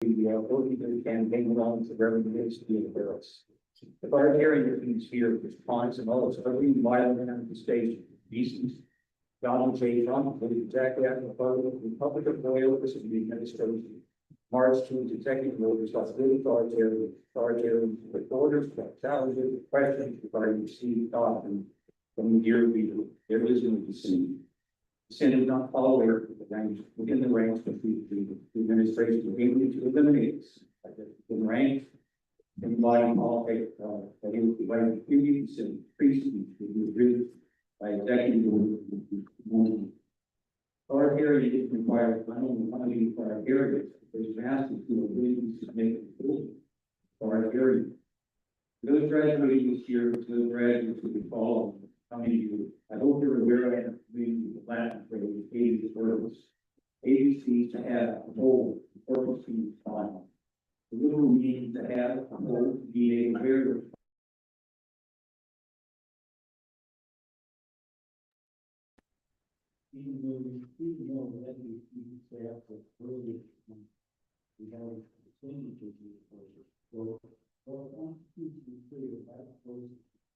the voting campaign runs, the revenue is to the barrels. The parliamentarian is here, response and all, so every violent manifestation, decent. Donald J. Trump, the exact Republic of Wales, and the administration. March to executive orders, hostility, authoritarian, with orders, challenges, questions regarding received doctrine from the dear leader. There is no deceit. The Senate not follow the ranks within the ranks of the administration, aiming to eliminate in ranks, inviting all that he would provide duties and priests to be reduced by executive order. Authoritarian is required not only for our areas, but is asked to agree to submit for our area. Those graduating this year, those graduates who will follow coming to you, I hope you're aware of the Latin phrase, ABC's words. ABCs to have a whole, purpose to final. The literal meaning to have a whole, be aware of. Even though that we say after early, we have expenditures for one, two, three, that goes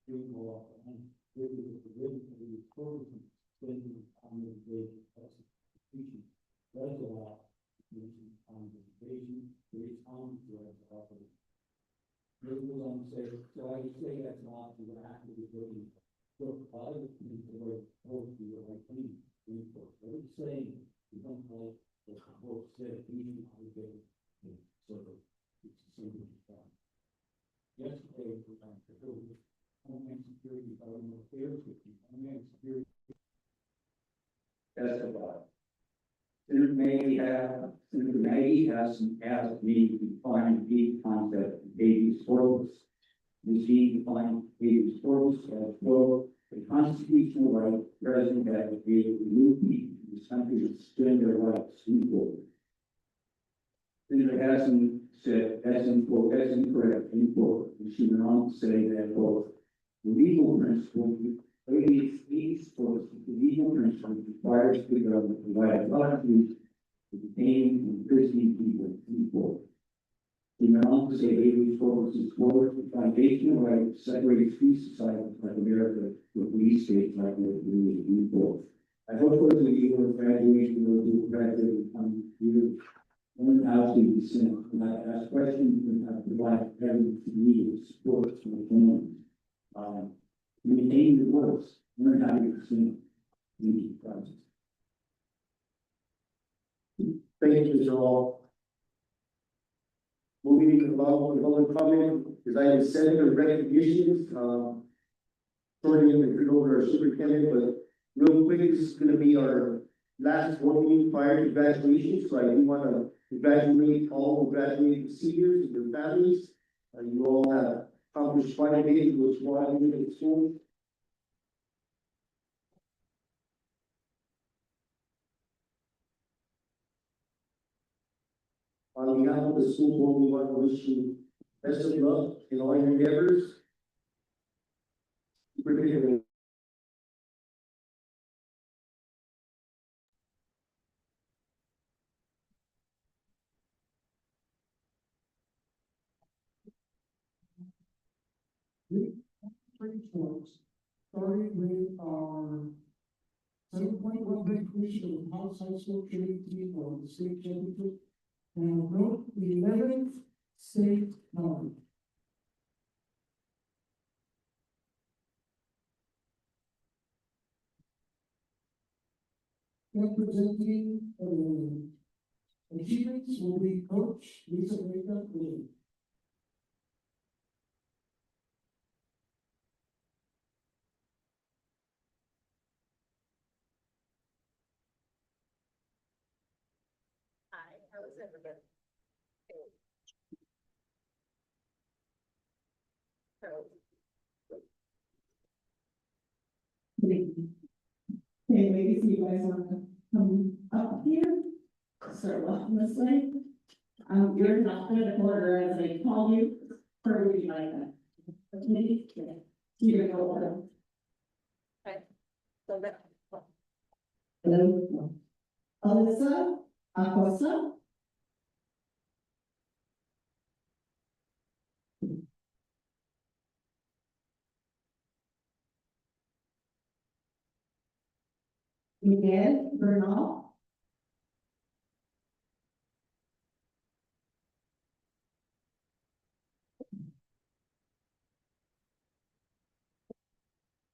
three more, and really the rate of the tourism spending on the invasion, that's a lot on the invasion, the economy drugs property. Maybe we'll say, so I would say that's not the active ability. So other people were told to be like me. What it's saying, we don't like the whole set, even how we get it. So it's a simple thing. Yesterday, Homeland Security, Government Affairs, Homeland Security. That's a lot. Senator Maggie has asked me to define the concept of baby sports. She defined baby sports as quote, a constitutional right present that is created to remove people from this country to spend their rights, unquote. Senator Hassan said, that's incorrect, unquote. And she went on to say that, quote, the legal principle, the legal principle requires the government to provide authority to detaining and imprisoning people, unquote. He went on to say baby sports is quote, the foundational right to separate free societies like America to police states like the unquote. I hope for the year of graduation will be graduated from year 1,000%. And I ask questions and I provide every needed support to the family. Maintain the works, learn how to percent the projects. Thank you, Mr. Hall. Moving along with public comment, is item 7 of recognitions. Shortly we turn over our superintendent, but real quick, this is going to be our last board meeting prior to graduation. So I do want to congratulate all who graduated seniors and their families. You all have accomplished quite a bit with what I did at school. On behalf of the school board, we want to wish you best of luck in all your endeavors. Particularly starting with our 7.1 recognition of House High School Training Team for the state championship and wrote the 11th state honor. Representing achievements will be Coach Lisa Rita Lee. Hi, how is everybody? Okay, ladies, you guys want to come up here? Start walking this way. You're not going to order as I call you, or would you like that? Okay, yeah. You're going to order. Okay. So that. Hello. Alyssa Acosta. Miguel Bernal.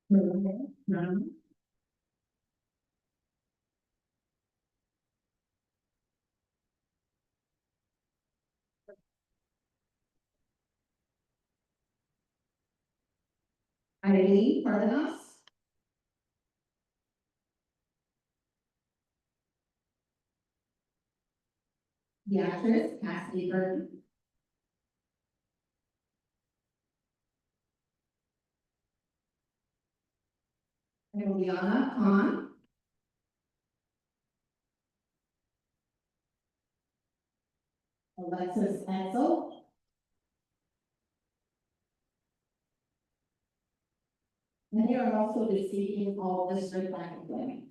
Miguel Brown. Eileen Cardenas. Beatrice Cassidy Burton. Juliana Khan. Alexis Edsel. And they are also receiving all district academic.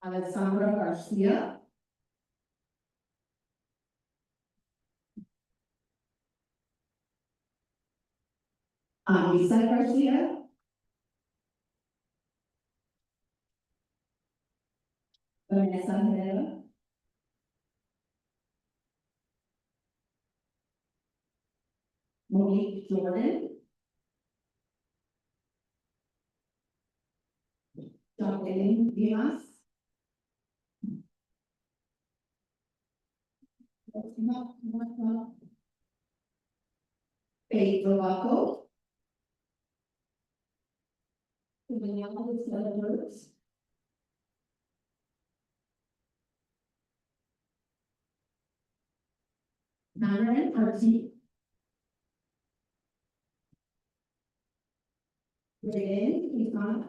Alexandra Garcia. Lisa Garcia. Vanessa Herrera. Monique Jordan. Jacqueline Dimas. Faith Lovaco. Daniela Senators. Madeline Archie. Raven Ivana.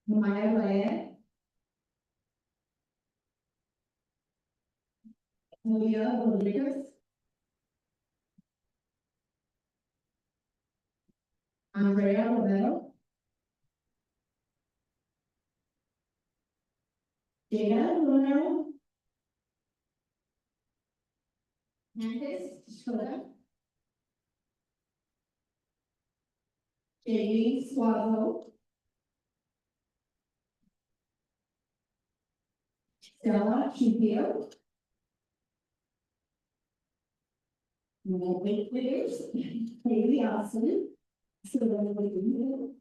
Maya Reyes. Julia Rodriguez. Andrea Romero. Jada Romero. Candice Schroeder. Jamie Swazo. Stella Shapiro. No big players. Haley Austin. Stella Shapiro.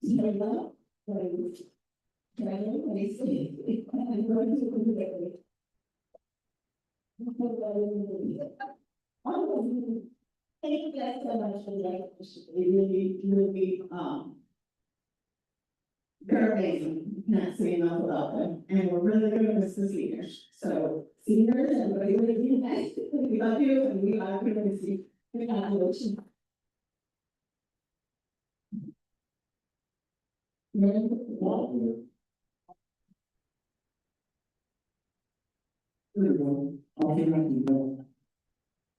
Stella. Rose. Trevor Mason. I'm going to do it. Thank you guys so much for that. Really, they're amazing. Not saying enough about them, and we're really going to miss the seniors. So seniors, everybody, really nice. We love you, and we are going to miss you. Congratulations.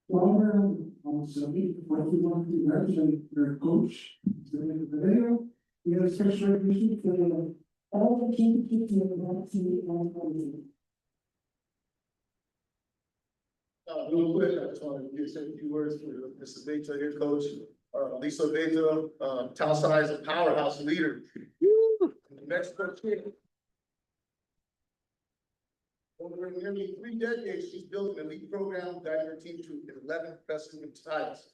While we're on subject, what we want to congratulate their coach, the video, we have a special recognition for all the team kids in the team and Real quick, I just want to say a few words for Mrs. Beta, your coach, Lisa Beta, town size and powerhouse leader. Next question. Over nearly 3 decades, she's built an elite program, guiding her team to 11 professional titles.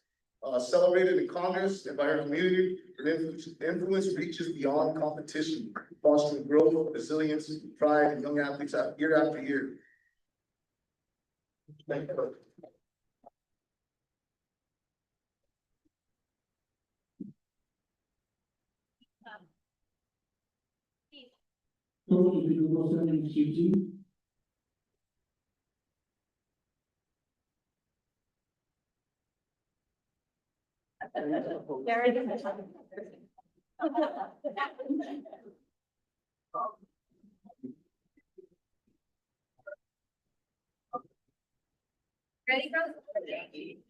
Celebrated in Congress and by her community, her influence reaches beyond competition, fostering growth, resilience, pride in young athletes year after year. Thank you. Todos los grupos de MCG. Ready, Rose?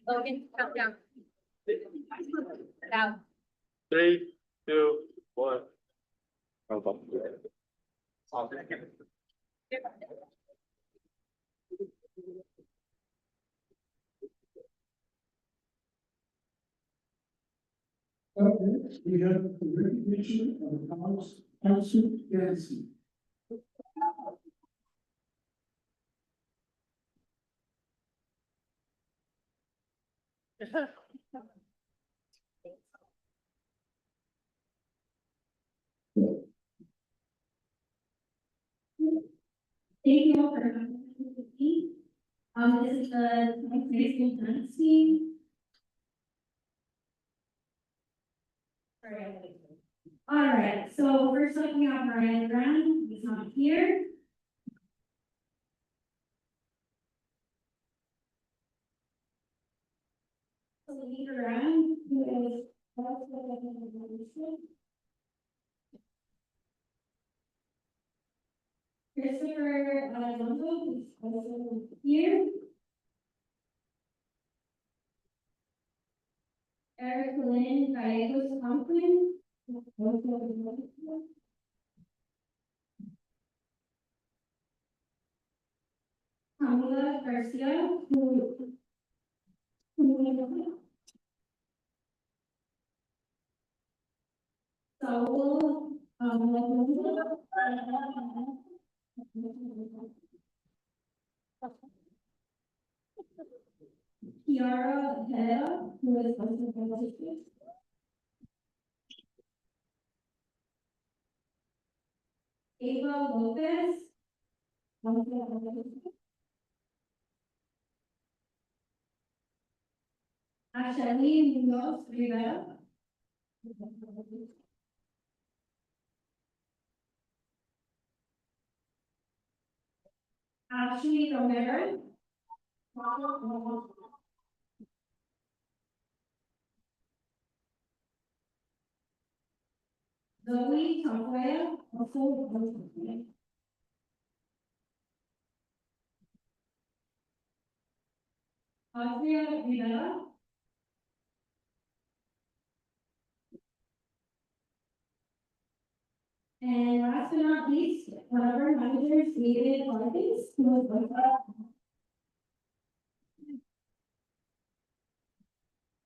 Logan, count down. Now. 3, 2, 1. Okay, we have the recognition of the House Council Garrison. Thank you all for coming to me. This is the next grade school dance team. All right, so first up we have Ryan Brown, he's not here. So leader Ryan, who is also Christopher Alonso, is also here. Eric Lynn Gallegos Conklin. Camila Garcia, Saul, Kiara Hera, who is also from the district. Ava Lopez. Ashley Munoz Rivera. Ashley Romero. Zoe Tafoya, also Audrey Rivera. And last but not least, one of our managers, David Hardings, who was with us.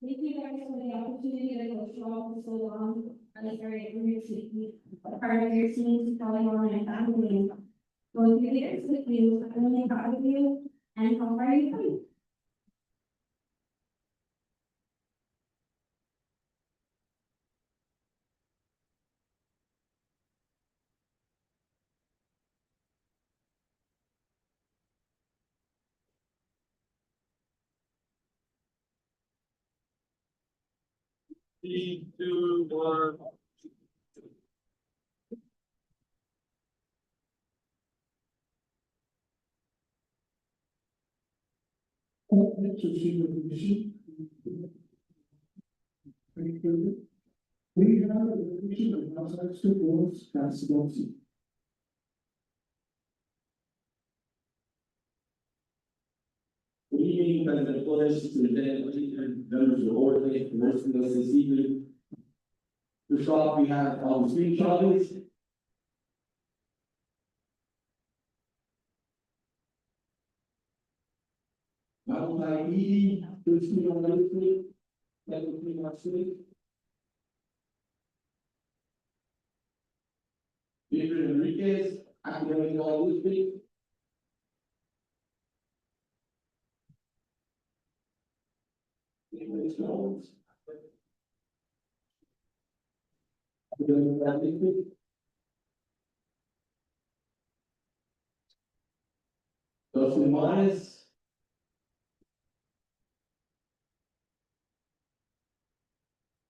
Thank you guys for the opportunity to coach you all for so long. I'm very honored to be a part of your team, to call you on my family and go through the years with you. I'm really proud of you and how far you've come. Three, two, one. Let's receive the recognition. Thank you. We have the recognition of House Extra Boards, Council. Good evening, President Flores, Superintendent Lee, members of the board, thank you for hosting us this evening. First off, we have screenshot, please. Malachi Eady, please speak on the screen. That will be my screen. David Enriquez, academic all this week. David Jones. Academic all this week. Dustin Myers.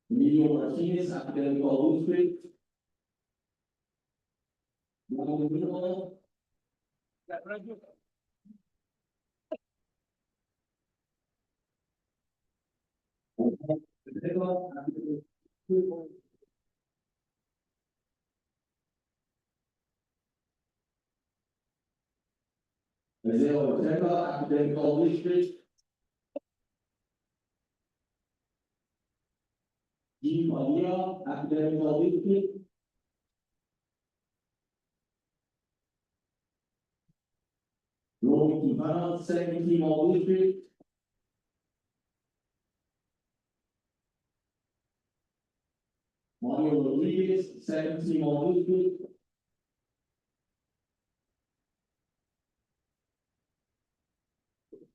Emilio Martinez, academic all this week. Isaiah Ortega, academic all district. G. Malia, Academic Hall District. Romy Quintana, second team All District. Mario Rodriguez, second team All District.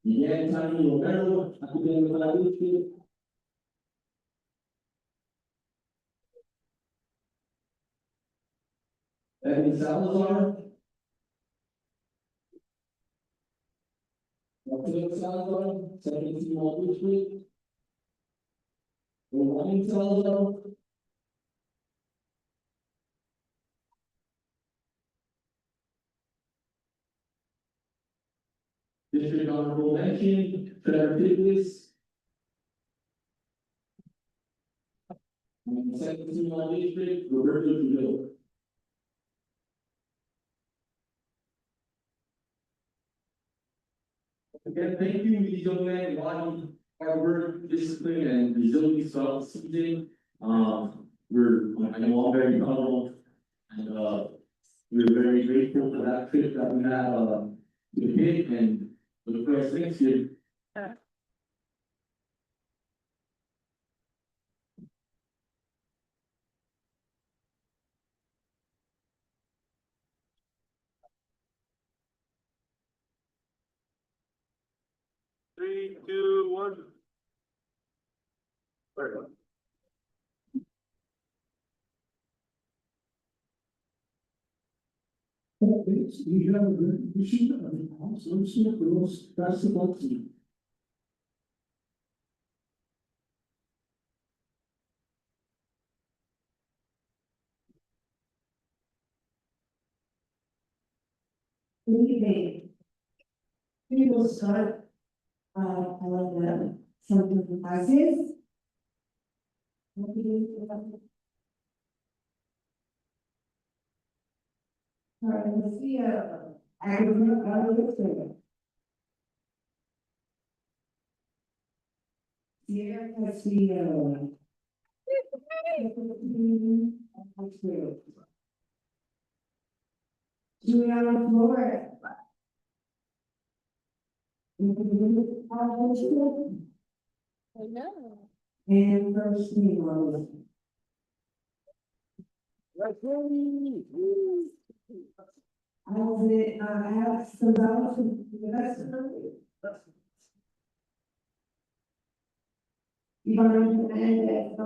Miguel Tani Romero, Academic Hall District. Evan Salazar. Marcelo Salazar, second team All District. Ryan Salazar. District Honorable Mention, Trevor Pigless. And second team All District, Roberto Trujillo. Again, thank you, these young men, body, hard work, discipline, and resilience throughout the season. I know I'm very proud of, and, we're very grateful for that trip that we had, to hit and look for us next year. Three, two, one. Sorry. We have a recognition of the Council Girls Basketball Team. Good evening. We will start, on some classes. All right, let's see, academic evaluation. Here, let's see, Juliana Flores. I know. And first name Rose. I have some dollars from the rest of them. Yvonne and.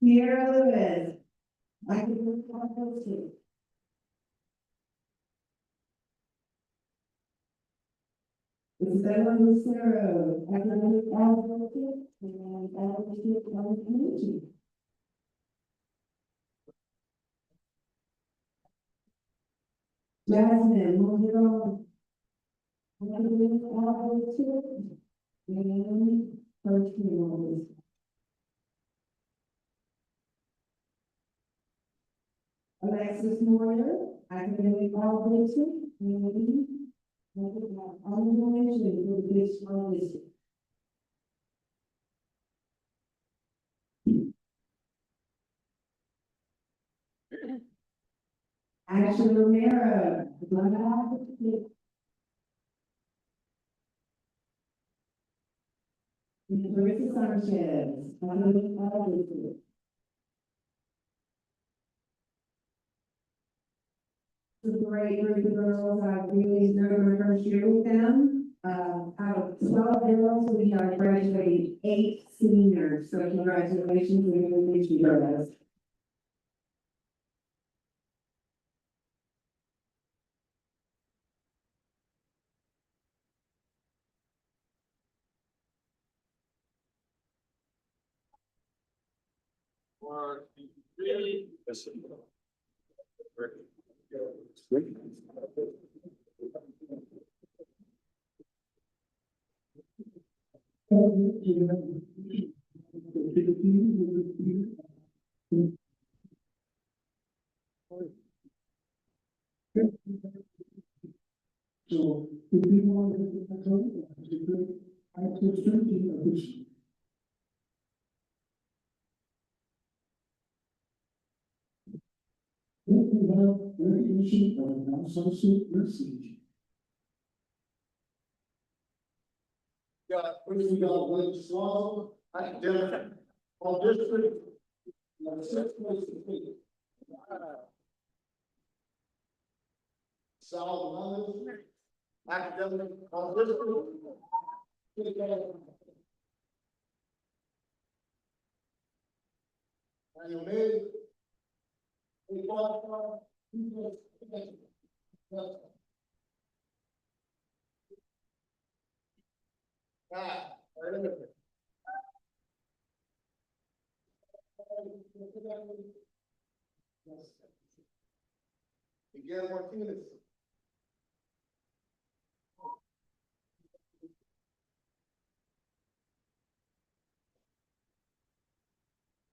Sierra Lewis. I can look at those two. Isabella Lucero, academic advocate and advocate on the community. Jasmine, moving on. Academic advocate and first name. Alexis Moyer, academic advocate and ongoing with the big school district. Ashley Romero, one advocate. Marissa Sanchez, academic advocate. It's a great group of girls. I really enjoyed my first year with them. Out of 12 girls, we are graduating 8 seniors. So congratulations, we really need you guys. One, two, three. So, if we want to control it, to do, I to strengthen the vision. Without recognition of non-social message. Got, first we got William Swallow, academic, all district. Sixth place to be. Sal Mullins, academic, all district. Daniel May. Miguel Martinez.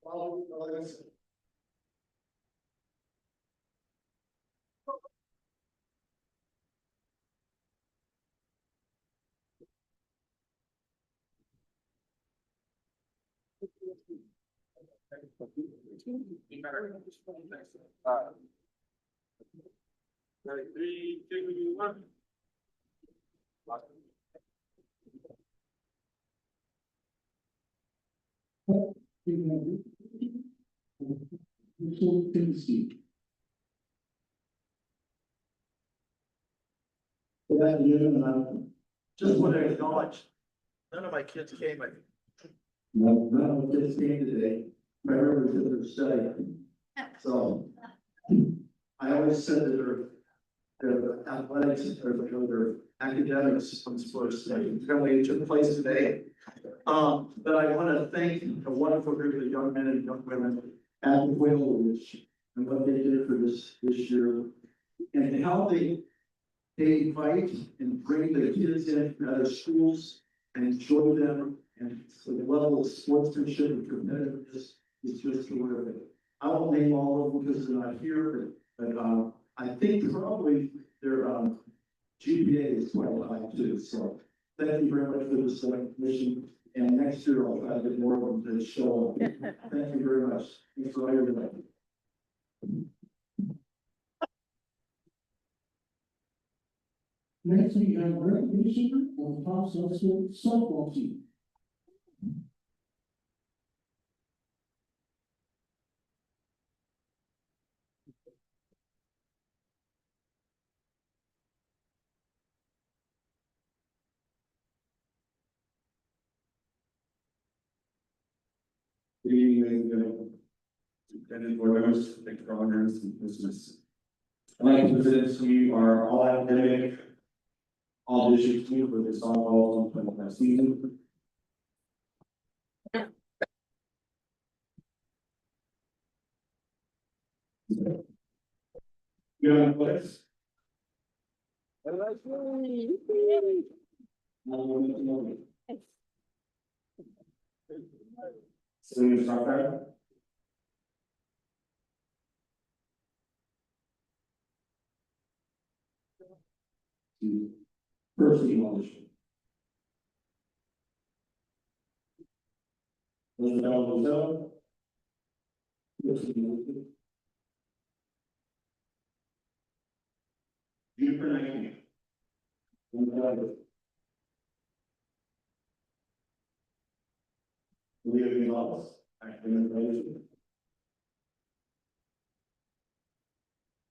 Paulo Valença. Ready, 3, 2, 1. Good afternoon, just want to acknowledge, none of my kids came, no, none of my kids came today, my members of their study. So, I always said that their athletics, or their academics comes first, and apparently it took place today. But I want to thank a wonderful group of young men and young women at the Whale Ridge and what they did for this year, and how they invite and bring the kids in from other schools and show them, and so the level of sportsmanship and competitiveness is just terrific. I won't name all of them because they're not here, but I think probably their GPA is quite high too, so thank you very much for this mission, and next year I'll try to get more of them to show up. Thank you very much. Thanks for everybody. Next, we have recognition of top social softball team. Good evening, superintendent, board members, thank you for honoring us and business. I'd like to present to you our all academic, all district team for this softball 2025 season. You have a place? So you start there? First team audition. Those are all those. First team audition. Juniper 19. Leah Gonzalez, academic evaluation.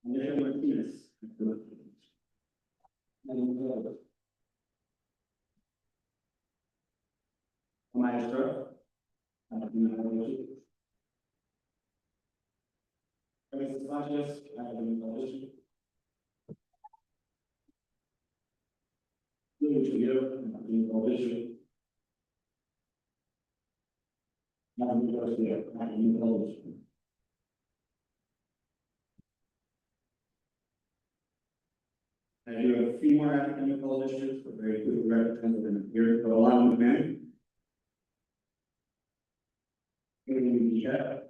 Andrea Martinez, academic evaluation. Maestra, academic evaluation. Francis Sanchez, academic evaluation. Lily Trujillo, academic evaluation. Madam Garcia, academic evaluation. I do have a few more academic evaluations, but very quickly representative in here, but a lot of them men. We have.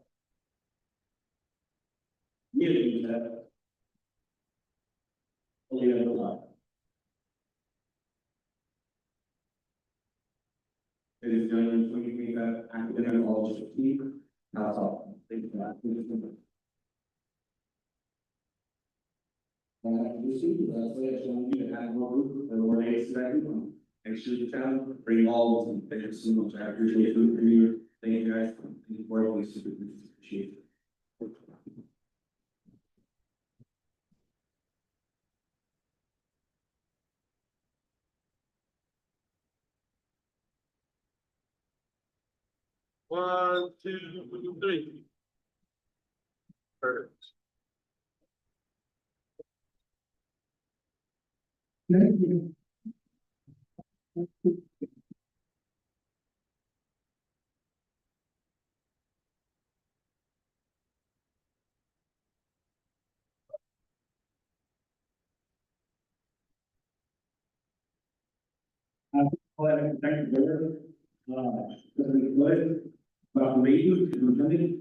We have. Only have a lot. is January 2025 academic all-district team. That's all. Thank you for that. You see, that's why I showed you to have more group and more days to everyone. Actually, the town, bring all of them. Thank you so much. I appreciate it for you. Thank you guys. Thank you for all these super appreciate it. One, two, three. Perfect. Thank you. Thank you, Governor. President Floyd, Dr. Mayhew, Superintendent.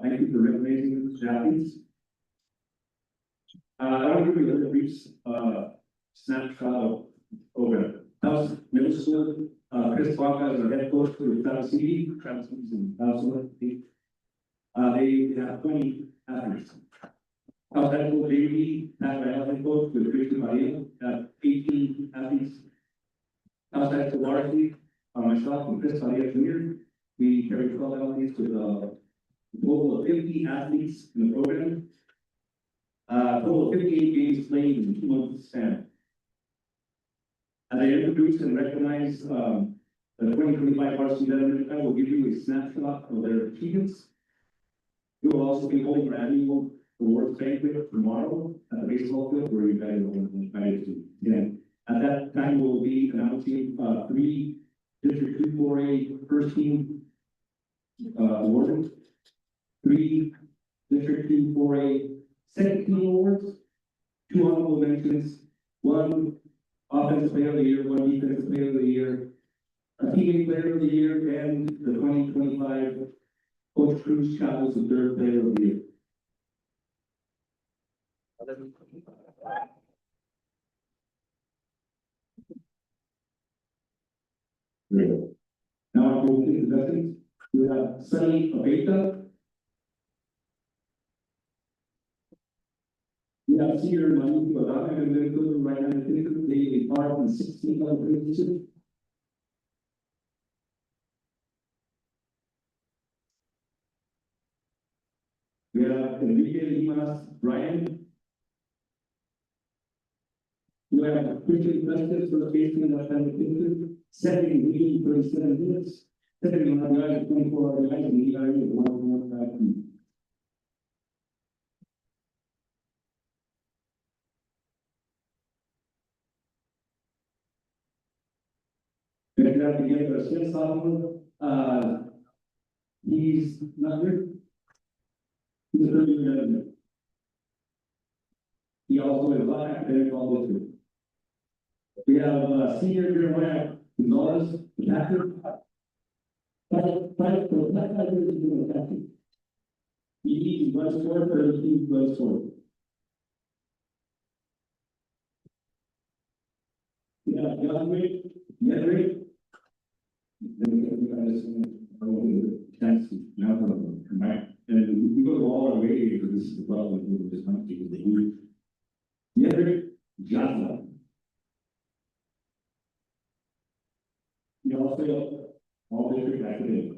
Thank you for recognizing the athletes. I want to give you a brief, snapshot of program. House Middle School, Chris Baca is our head coach for the Travis City, Travis City and House. They have 20 athletes. House High School, JV, national head coach with Christian Maria, 18 athletes. Outside the varsity, myself and Chris Maria Jr., we carry 12 athletes with a total of 50 athletes in the program. Total of 58 games played in 2 months span. As I introduce and recognize the 2025 varsity veterans, I will give you a snapshot of their achievements. We will also be holding our annual awards banquet tomorrow at the baseball field where you guys will be invited to. Again, at that time, we'll be announcing 3 District 2 4A first team awards, 3 District 2 4A second team awards, 2 honorable mentions, 1 offensive player of the year, 1 defensive player of the year, a teammate player of the year, and the 2025 Coach Cruz Chavez, the 3rd player of the year. Now, I'm going to the veterans. We have Sunny Abeta. We have Senior Manu Badana and then go to right hand. They are in 16 other positions. We have Enrique Limas Brian. We have Christian Justice for the basement of the setting meeting 37 minutes, setting on our guys 24 hour guys, and the area of 1.5 feet. We have to get our Smith sophomore, he's not here. He's a really good editor. He also is a lot of academic all this. We have senior Jeremiah Gonzalez, the captain. He runs forward, but he runs forward. We have Yadri, now come back, and we go all our way because this is the problem with this country because they use Yadri Jazza. We also all district academic.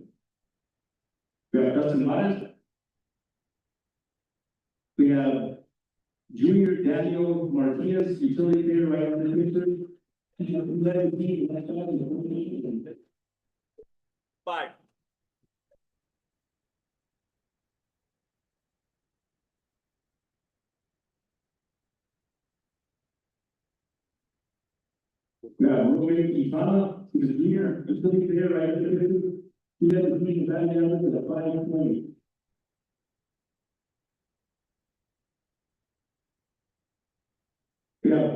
We have Dustin Myers. We have Junior Daniel Martinez, utility player right on the picture. And we have the team that's on the 5. We have Roman Ifana, who's a junior, utility player right on the picture. He led the team back down to the 520. We have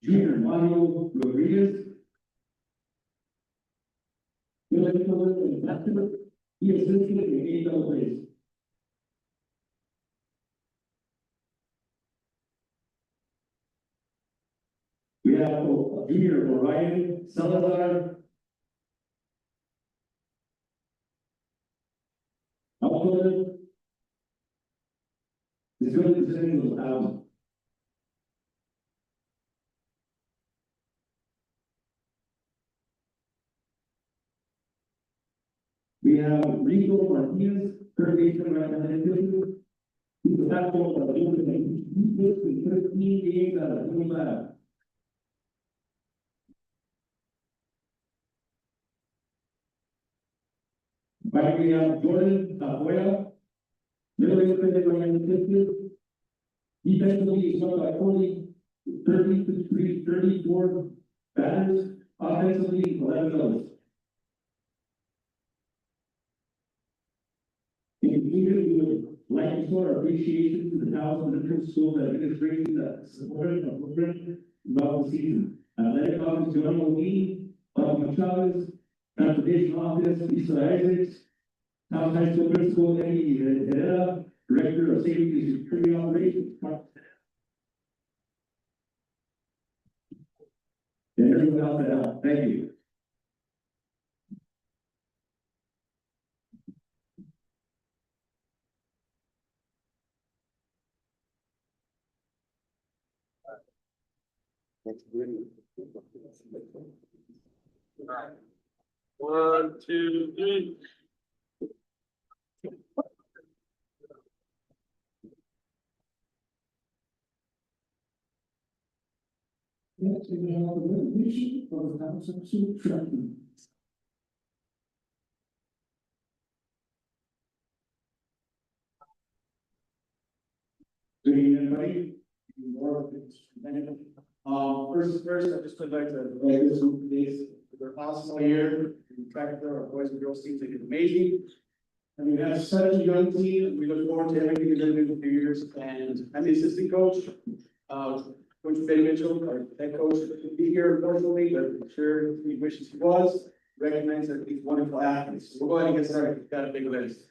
Junior Mario Rodriguez. He is listed in 8 double plays. We have Junior Orion Salazar. building. This building is in the thousand. We have Rico Martinez, currently representative. He's the backbone of the building. He lives in 13 games out of 25. Right, we have Jordan Tafoya, middle independent representative. Defensively, he's up by 34 batters, offensively, 11 goals. In conclusion, we would like to show our appreciation to the Dallas Central School administration that supported our program throughout the season. Athletic office, Johnny O'Neill, Bob Chavez, transportation office, Lisa Isaacs, South High School Principal Eddie Herrera, Director of Safety and Security Operations. And everyone else that helped. Thank you. Alright. 1, 2, 3. Next, we have the resolution for the council to tracking. Good evening, everybody. First, I just would like to thank this group for their awesome year. We tracked our boys and girls teams, they did amazing. And we have such a young team, we look forward to everything they're gonna do in a few years, and I'm the assistant coach. Coach Ben Mitchell, our head coach, couldn't be here unfortunately, but I'm sure he wishes he was. Recognize that these wonderful athletes. So we'll go ahead and get started, we've got a big list.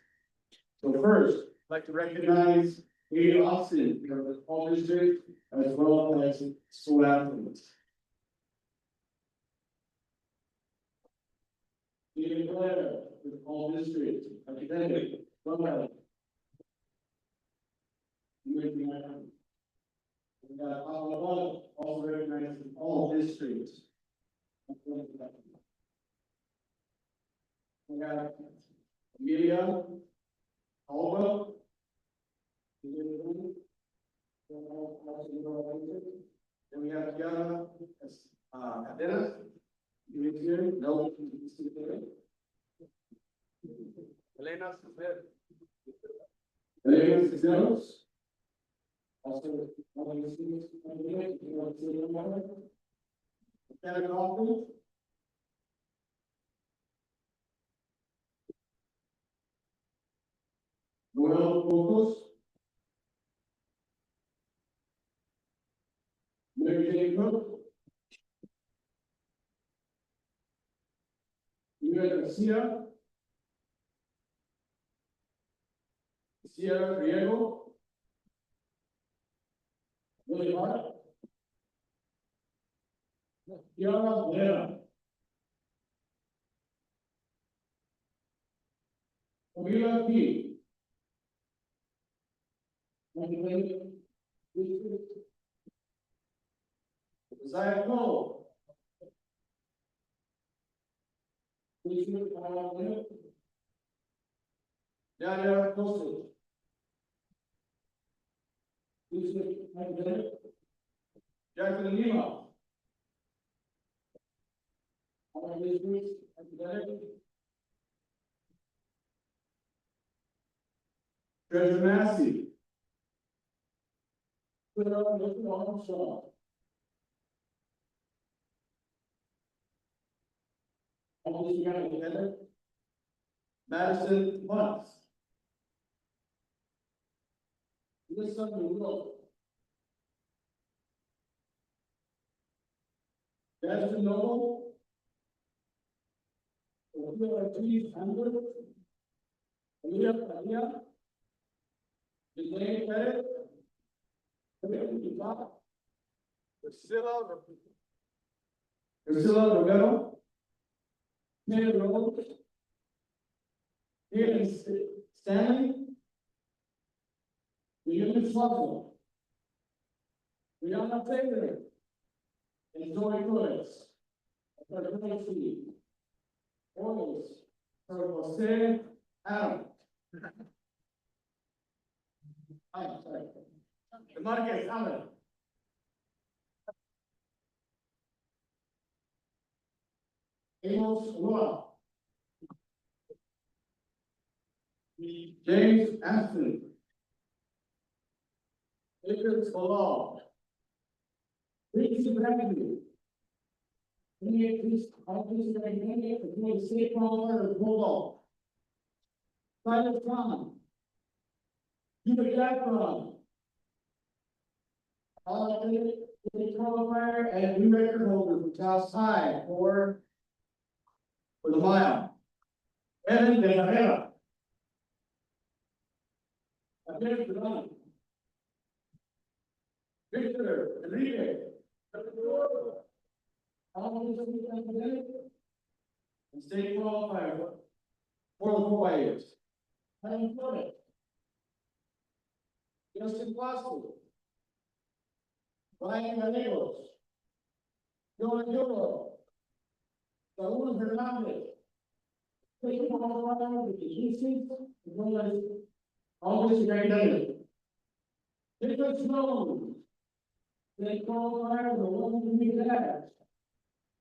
So first, I'd like to recognize Lee Austin, from the Paul District, as well as school athletes. Stephen Blair, from the Paul District, academic, well. We got Pablo, also recognized in all districts. We got Amelia, Alba. Then we have Kiara, Cadena. You here? No. Elena Smith. Elena Cisneros. Also, Lieutenant Kaufman. Noel Pocos. Mary Jane Cook. Miguel Garcia. Sierra Riego. Billy Hart. Kiara Vera. Camila P. Isaiah Cole. Daniel Costa. Jacqueline Lima. Treasure Massey. Madison Muntz. Listen to Will. Madison Noble. Elaine Pettit. Priscilla Romero. Mayor Rose. Ian Stanley. William Swafford. Brianna Taylor. And Joy Torres. For the Tennessee. Orioles. For Jose Adam. I'm sorry. Marquez Allen. Amos Roa. James Anthony. Nicholas Bilal. Ricky Bradley. Any of these, all these that I named, if you want to say or Bulldog. Silas Khan. Hubert Jackson. All of the qualifier and new record holder from Taos High for the mile. Evan De La Vera. Again, the run. Victor Enrique. All of these and state qualifier for the 4x8. Having put it. Justin Foster. Brian Gallegos. Joe Juro. Saúl Hernández. All this is very good. Nicholas Jones. They qualify the one who need that.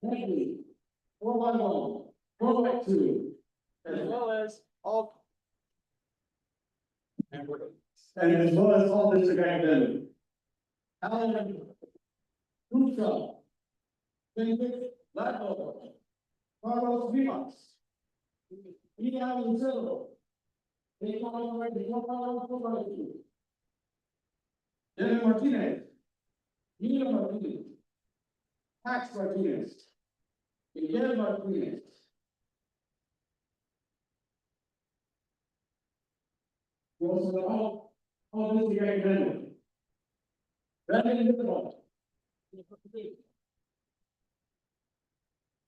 Thank you. 4x1, 4x2. As well as all. And as well as all district academic. Alan Russo. David Blackwell. Carlos Vivas. Ian Lucero. They qualify the 4x2. Devin Martinez. Nina Martinez. Max Martinez. Miguel Martinez. Also, all this great family. Brandon Isabel.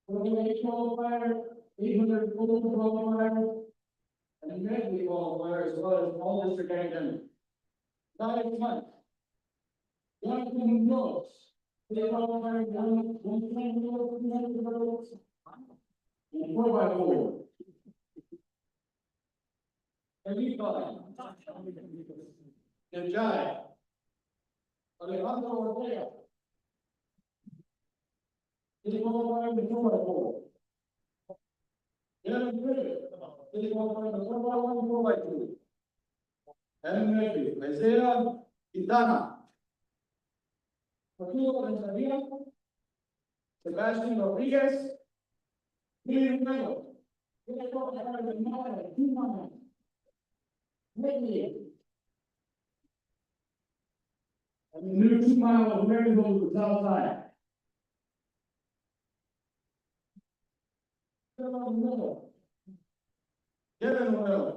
Qualifier, 800 total qualifier, and medley qualifier as well as all district academic. Diet month. Jonathan Mills. They qualify one 10 miles, and 4x4. Everybody. And Jai. Alejandro Ortega. They qualify the 4x4. Aaron Griffith. They qualify the 4x1, 4x2. Aaron Murphy. Isaiah Quintana. Arturo Renteria. Sebastian Rodriguez. Miguel Melo. They qualify the 2 miles. Whitney. And the new 2 mile of Maryville to South Side. Kevin Miller. Kevin Miller.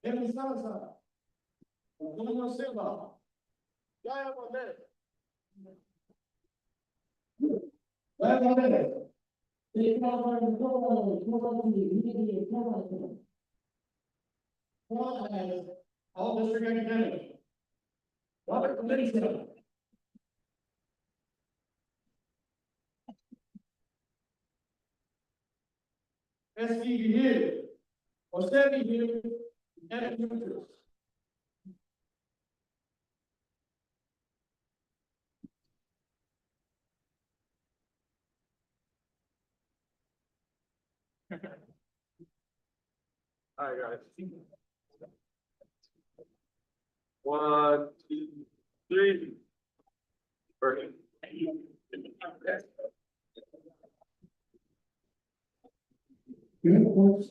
Kevin Salazar. Antonio Silva. Yaya Monet. Well, they qualify the 4x2, all district academic. Robert Committee. SVB here. Osebi here. And futures. All right, guys. 1, 2, 3. Perfect. Airports,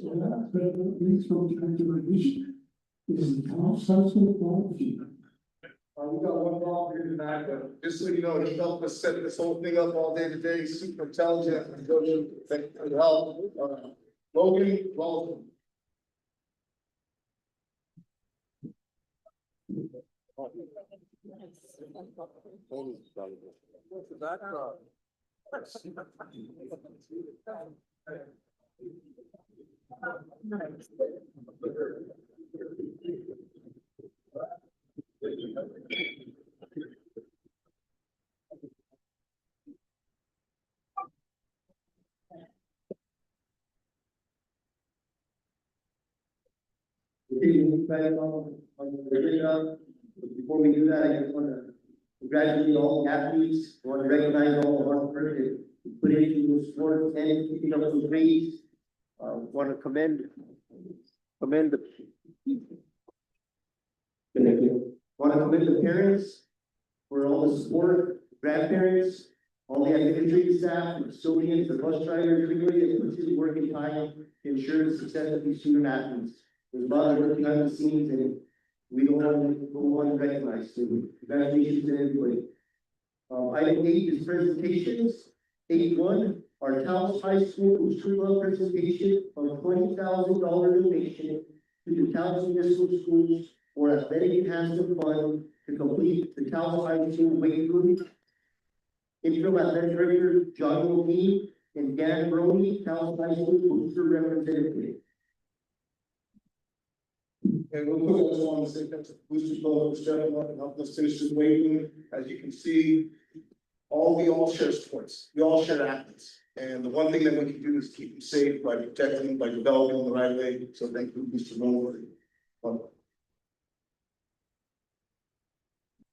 please from transportation is the town council qualification. We got one volunteer tonight, but just so you know, he helped us set this whole thing up all day today, super intelligent, and thank you for your help. Logan, welcome. you guys on the agenda. Before we do that, I just want to congratulate all the athletes, want to recognize all the hard work that you put into the sport and keeping up those grades. Want to commend the. Want to commend the parents for all the support, grandparents, all the administrative staff, the custodians, the bus drivers, everybody that puts in work and time to ensure the success of these student athletes. There's a lot of work behind the scenes and we don't want to recognize, so congratulations to everybody. Item 8 is presentations. 8.1, our Taos High School Booster Club presentation of $20,000 donation to the Taos Municipal Schools for athletic enhancement fund to complete the Taos High School weight room. Interim athletic director John O'Keefe and Dan Brody, Taos High School Booster representative. And real quick, I just want to say thanks to Booster Club for stepping up and helping us finish this weight room. As you can see, we all share sports, we all share athletes. And the one thing that we can do is keep them safe by protecting them, by developing them the right way. So thank you, Booster Club.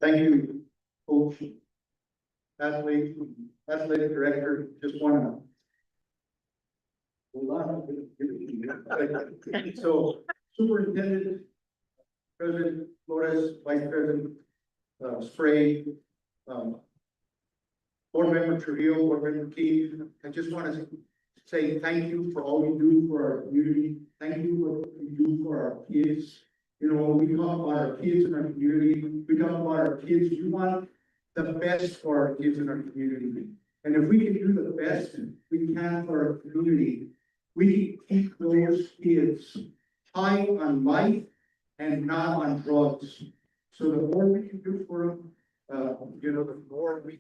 Thank you, coach, athletic director, just want to. So superintendent, President Flores, Vice President, Spray, board member Trujillo, board member Keith, I just want to say thank you for all you do for our community. Thank you for what you do for our kids. You know, when we talk about our kids in our community, we talk about our kids, we want the best for our kids in our community. And if we can do the best we can for our community, we can keep those kids high on life and not on drugs. So the more we can do for them, the more we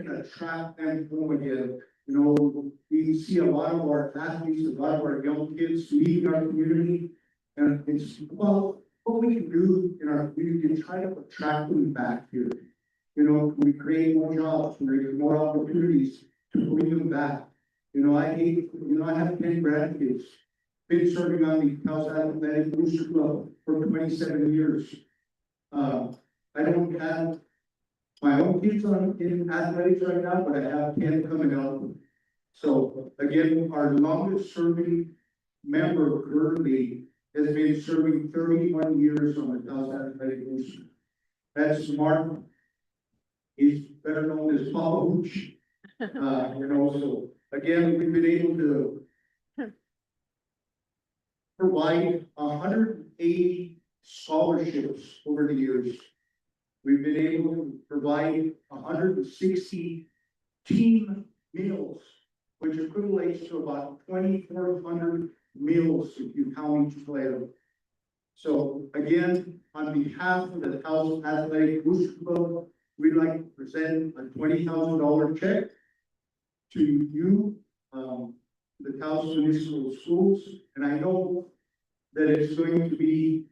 can attract them home again. You know, we see a lot of our athletes, a lot of our young kids leaving our community. And it's, well, what we can do in our community is try to attract them back here. You know, we create more jobs, we create more opportunities to bring them back. You know, I have 10 grandkids, been serving on the Taos Athletic Booster Club for 27 years. I don't have my own kids in athletics right now, but I have 10 coming out. So again, our longest serving member currently has been serving 31 years on the Taos Athletic Booster. That's Mark. He's better known as Papa Hooch. So again, we've been able to provide 180 scholarships over the years. We've been able to provide 160 team meals, which equates to about 2,400 meals if you count each player. So again, on behalf of the Taos Athletic Booster Club, we'd like to present a $20,000 check to you, the Taos Municipal Schools, and I know that it's going to be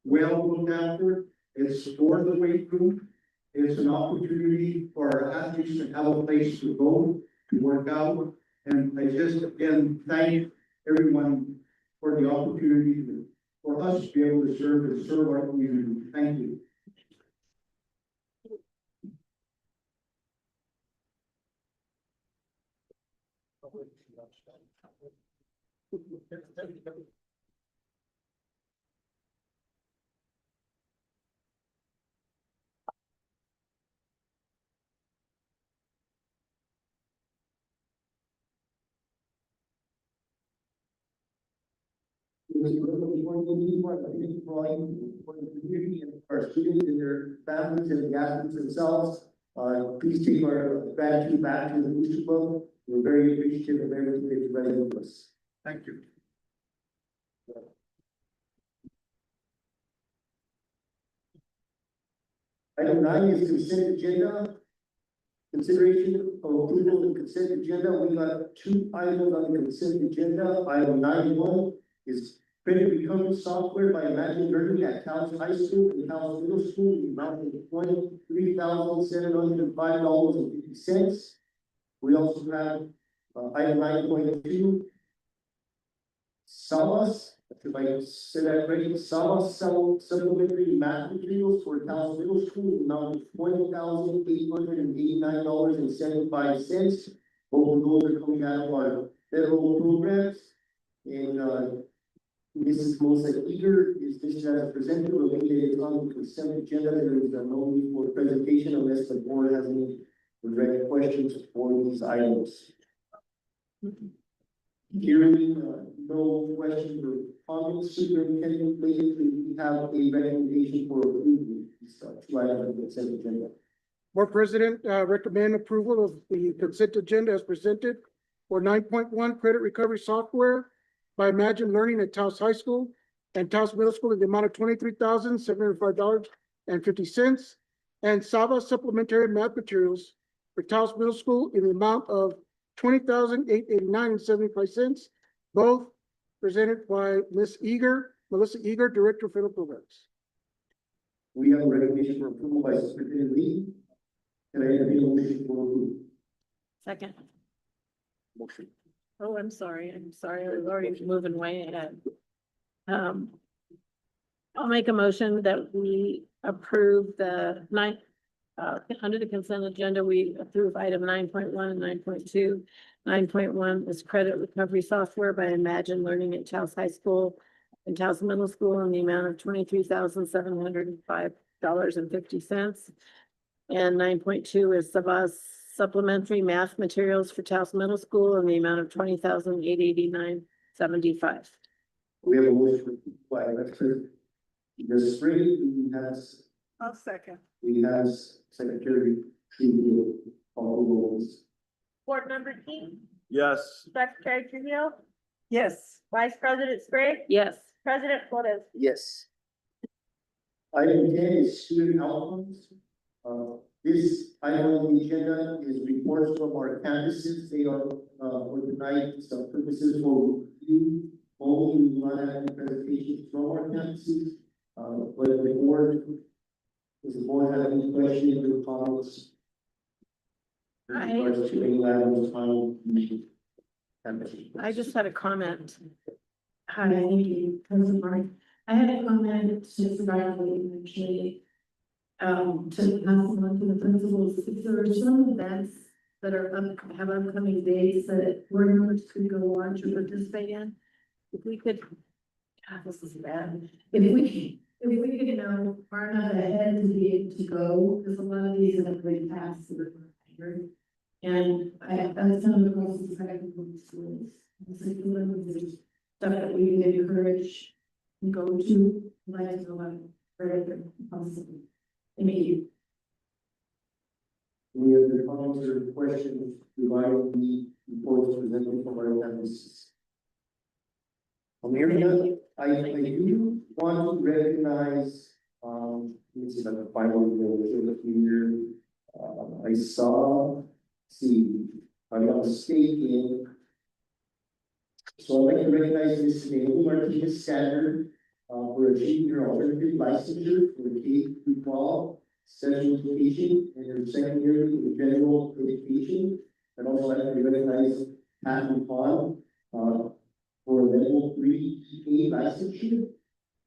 well looked after. It's for the weight room. It's an opportunity for our athletes to have a place to go to work out. And I just again thank everyone for the opportunity for us to be able to serve our community. Thank you. For the community and our students and their families and the athletes themselves. Please take our gratitude back to the Booster Club. We're very appreciative of everything that you've done with us. Thank you. Item 9 is consent agenda. Consideration of approval of the consent agenda. We got 2 items on the consent agenda. Item 9.1 is credit recovery software by Imagine Learning at Taos High School and Taos Middle School, the amount of $23,705.50. We also have item 9.2. Salas, if I said that right, Salas supplementary math materials for Taos Middle School, amount of $20,889.75. Both of those are coming out of our federal programs. And, Mrs. Melissa Eager is listed as presented, related on the consent agenda. There is no need for presentation unless the board has any direct questions for these items. Hearing no questions or comments, superintendent, please, we have a recommendation for approval. These two items on the consent agenda. Board President, recommend approval of the consent agenda as presented for 9.1 credit recovery software by Imagine Learning at Taos High School and Taos Middle School in the amount of $23,705.50, and Saba supplementary math materials for Taos Middle School in the amount of $20,889.75, both presented by Melissa Eager, Director of Federal Programs. We have a recommendation for approval by Superintendent Lee. Can I have a motion for approval? Second. Motion. Oh, I'm sorry. I was already moving way ahead. I'll make a motion that we approve the under the consent agenda, we approve item 9.1 and 9.2. 9.1 is credit recovery software by Imagine Learning at Taos High School and Taos Middle School in the amount of $23,705.50. And 9.2 is Sabas supplementary math materials for Taos Middle School in the amount of $20,889.75. We have a motion by Director Desprez, who has, I'll second. we have Secretary Trujillo. All rules. Board Member King, Yes. Secretary Trujillo, Yes. Vice President Sprague, Yes. President Flores. Yes. Item 10 is student outcomes. This item on the agenda is reports from our campuses. They are, for tonight, some purposes for review. Only we will not have any presentations from our campuses. But the board, does the board have any questions or comments? In regards to any items on the campus? I just had a comment. Hi, thank you, President Mark. I had a comment just about actually, to pass on to the principals. If there are some events that are have upcoming dates that board members could go on to participate in, if we could, God, this is bad. If we could, far enough ahead to be able to go, because a lot of these have been passed to the board. And I've come across this practical schools. It's like there's stuff that we would encourage and go to, like to go further possible. Thank you. Any other comments or questions regarding the reports presented from our campuses? Amelia, I do want to recognize, this is like a final review here. I saw, see, I'm not mistaken. So I'd like to recognize Ms. Naomi Martinez Standard, for achieving her alternative licensure for the K-12 special education and her secondary and general education. And also I'd like to recognize Pat Pond, for level 3 EA licensure.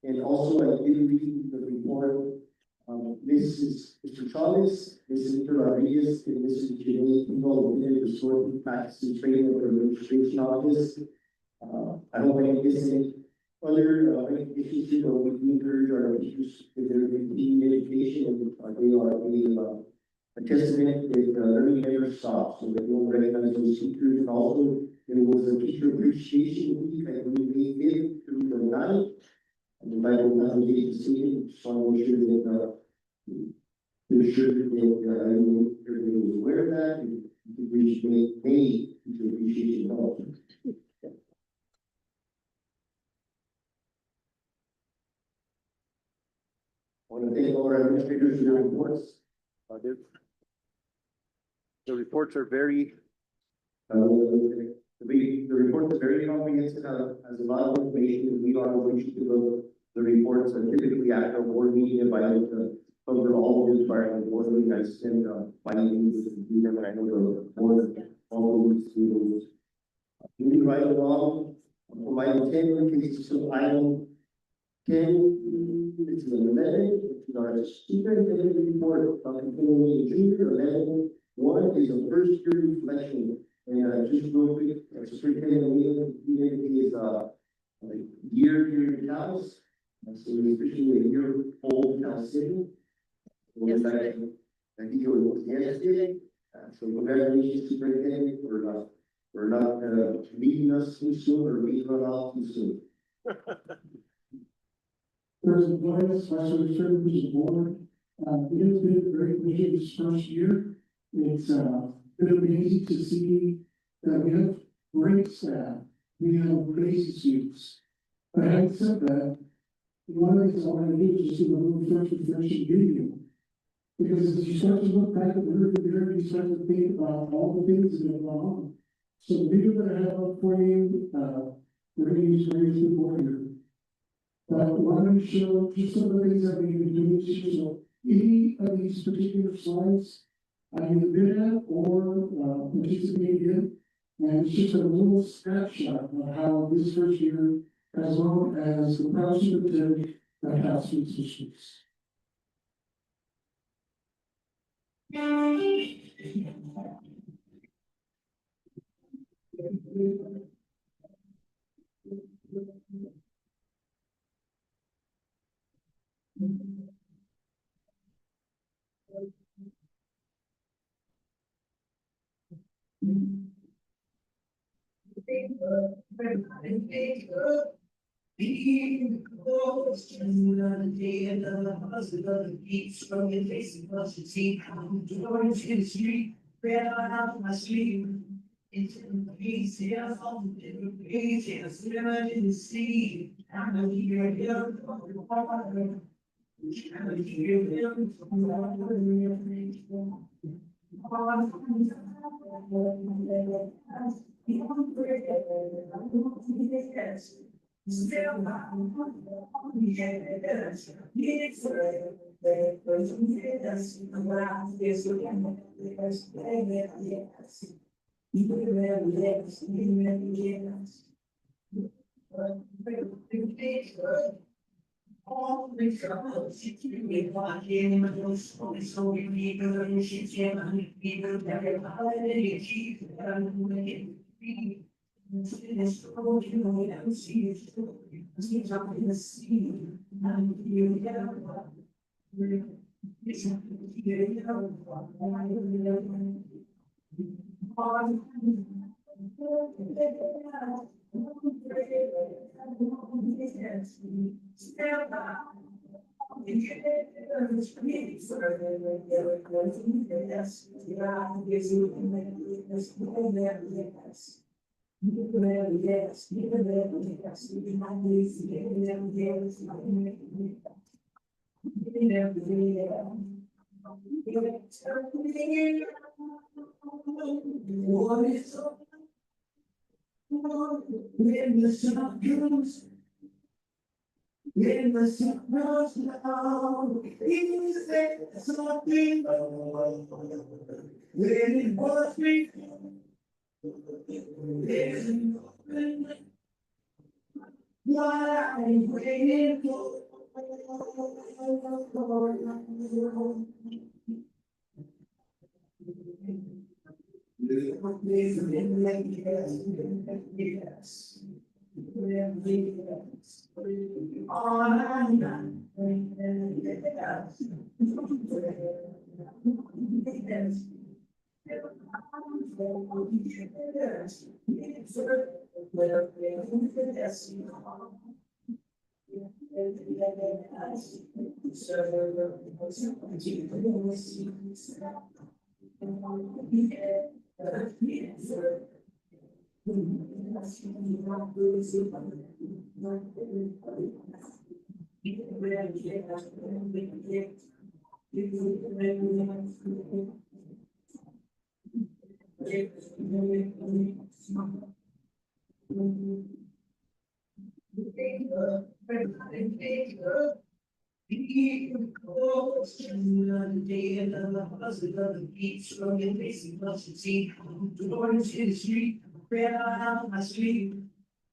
And also I did read the report, Mr. Chavez, Mr. Rodriguez, and Mr. Jimmy, involved in the restorative practice and training of the registration office. I don't think this is any other issues here, but we encourage our teachers with their continuing education, and they are a testament that learning never stops, so that we'll recognize those teachers. And also there was a teacher appreciation week, I believe, May 5th through the 9th. And the Bible Foundation Stadium, just want to make sure that everybody was aware of that, and we should make teacher appreciation also. I want to thank all our administrators for their reports. The reports are very, the report is very comprehensive, has a lot of information, and we are going to do the reports, and typically after a board meeting, if I look to cover all of this prior to the board meeting, I send findings to do them, and I know the board all those. Moving right along, for item 10, in case of item 10, it's 11, it's our superintendent report of continuing junior 11. One is a first year reflection, and just real quick, superintendent meeting is like year here in house. And so we officially a year old now city. Yesterday. I think it was yesterday. So congratulations, superintendent, for not leaving us too soon or leaving us off too soon. There's a place, special service board, it has been very busy this first year. It's, been amazing to see that we have great staff, we have crazy suits. But having said that, one of the things I want to do is just do a little first impression video. Because as you start to look back at the rearview mirror, you start to think about all the things that have gone on. So the video that I have up for you, we're gonna use various people here. But I want to show just some of the things that we've been doing this year. So any of these particular slides, I either been at or participated in. And it's just a little snapshot of how this first year, as well as the proud superintendent that has these issues.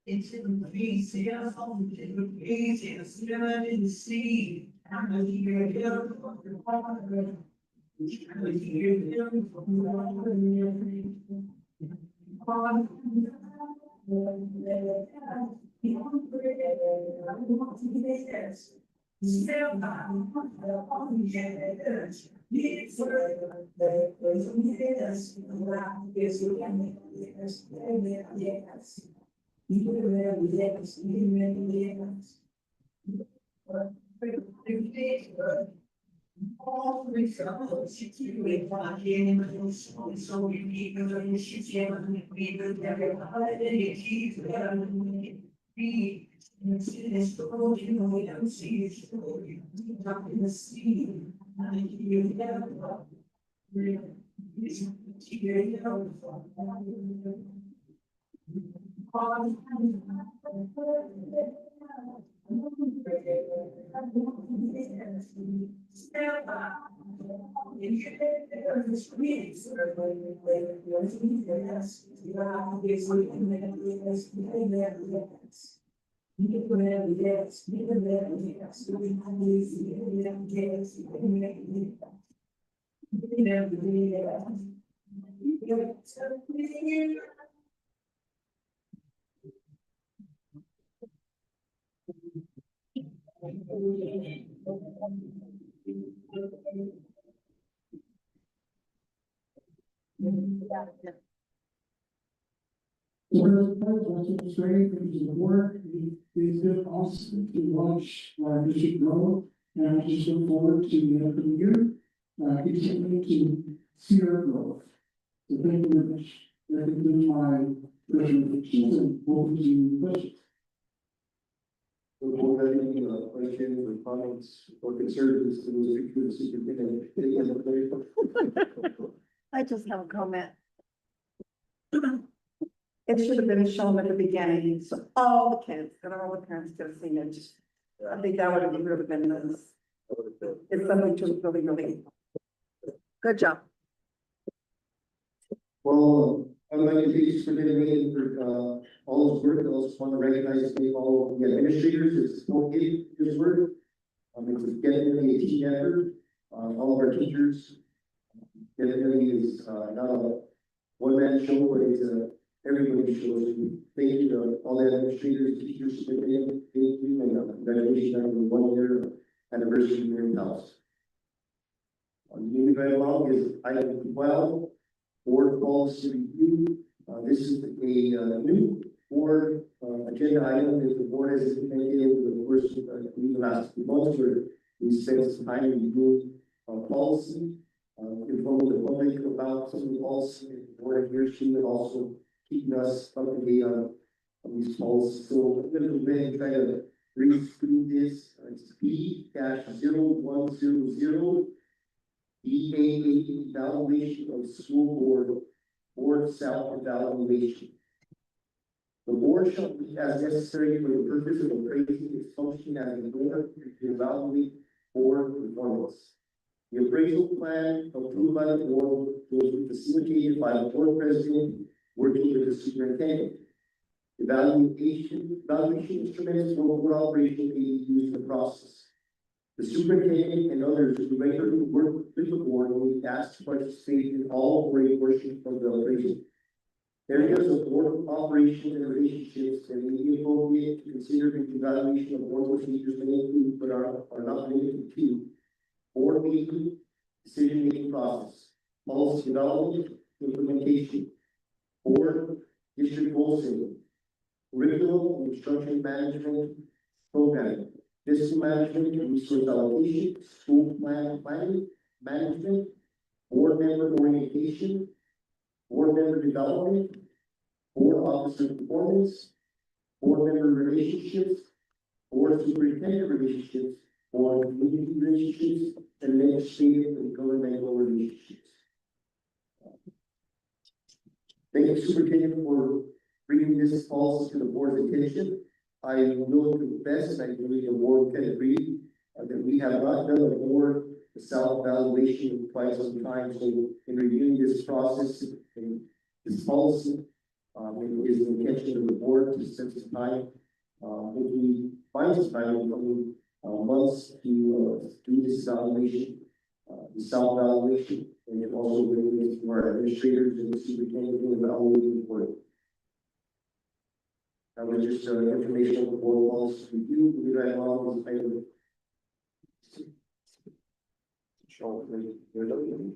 It's in the face, yeah, something in the face, yeah, swimming in the sea. I'm a here, here, from the water. I'm a here, here, from the water. All three circles, she keep me walking, so we keep going, she's getting me, but everybody keeps getting me. And it's the road, you know, we don't see it, so you up in the sea, and you never. It's here, It's great for the work, we did also to launch our district growth, and I just look forward to the end of the year. Continuing to see our growth. So thank you very much. That concludes my presentations and open to questions. So, board, any questions or comments or concerns to the superintendent? I just have a comment. It should have been shown at the beginning, so all the kids and all the parents could have seen it. I think that would have really been nice. It's something to really, really. Good job. Well, I'd like to thank you for giving for all his work. I also want to recognize all the administrators. It's okay, his work. It's definitely a team effort. All of our teachers. Definitely is not a one-man show, but it's everybody shows. Thank you to all the administrators, teachers, thank you, and congratulations on the 1 year anniversary here in the house. Moving right along is item 12, board policy review. This is a new board agenda item that the board has implemented over the course of the last few months, where we spent some time reviewing policy, informing the public about some of the policy that the board adheres to, and also keeping us up to date on these policies. So I'm going to go ahead and try to read through this. It's P-0100. EAA evaluation of school board self-evaluation. The board shall be as necessary for the purpose of appraising its function as a board to evaluate board performance. The appraisal plan approved by the board will be facilitated by the board president working with the superintendent. Evaluation instruments for board operation may be used in the process. The superintendent and others who regularly work with the board will be asked to participate in all or a portion of the appraisal. Areas of board operation and relationships that may be appropriate to consider in the evaluation of board procedures may include, but are not limited to, board meeting, decision-making process, policy development, implementation, board, district goal setting, curriculum and instruction management, programming, fiscal management, resource allocation, school planning, management, board member orientation, board member development, board officer performance, board member relationships, board superintendent relationships, board community relationships, and legislative and governmental relationships. Thank you, Superintendent, for bringing this policy to the board's attention. I will confess, and I believe the board can agree, that we have not done a board self-evaluation in quite some time. So in reviewing this process and this policy, It is the intention of the board to set some time, if we find some time in the coming months to do this evaluation, the self-evaluation, and then also bring it to our administrators and the superintendent to evaluate for it. That was just information the board wants to review, we read along with item. Show your document.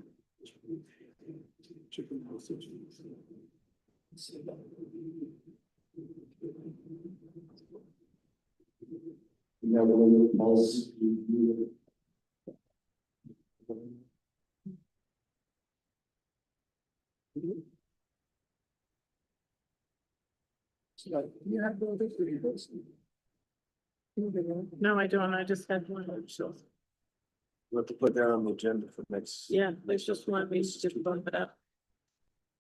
Now we'll policy review. You have to this for your books. No, I don't. I just had one. So, We'll have to put that on the agenda for next. yeah, there's just one. We just bump it up.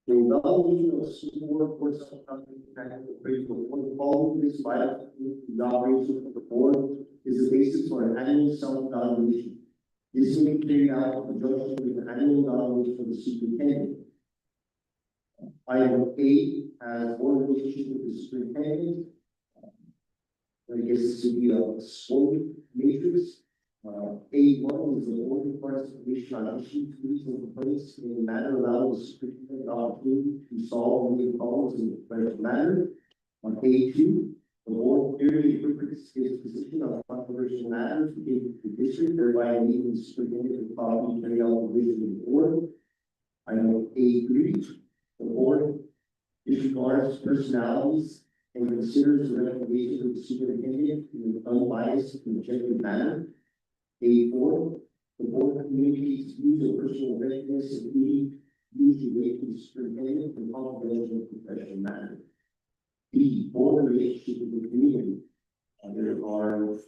The evaluation of school board for self-confidence and appraisal, one of the following is by the operation of the board is the basis for an annual self-evaluation. This may be carried out in conjunction with the annual evaluation for the superintendent. Item A has board relationship with the superintendent. I guess this would be a scoring matrix. A1 is the board requires information on issues, reasons, and complaints in a manner allowing the superintendent opportunity to solve any problems in a professional manner. On A2, the board clearly interprets its position on controversial matters within the district, thereby enabling the superintendent to properly carry out the vision of the board. Item A3, the board disregards personalities and considers the recommendations of the superintendent in an unbiased and objective manner. A4, the board communicates views of personal readiness and duty used to relate to the superintendent in confidential and professional manner. B, board relationship with the community. There are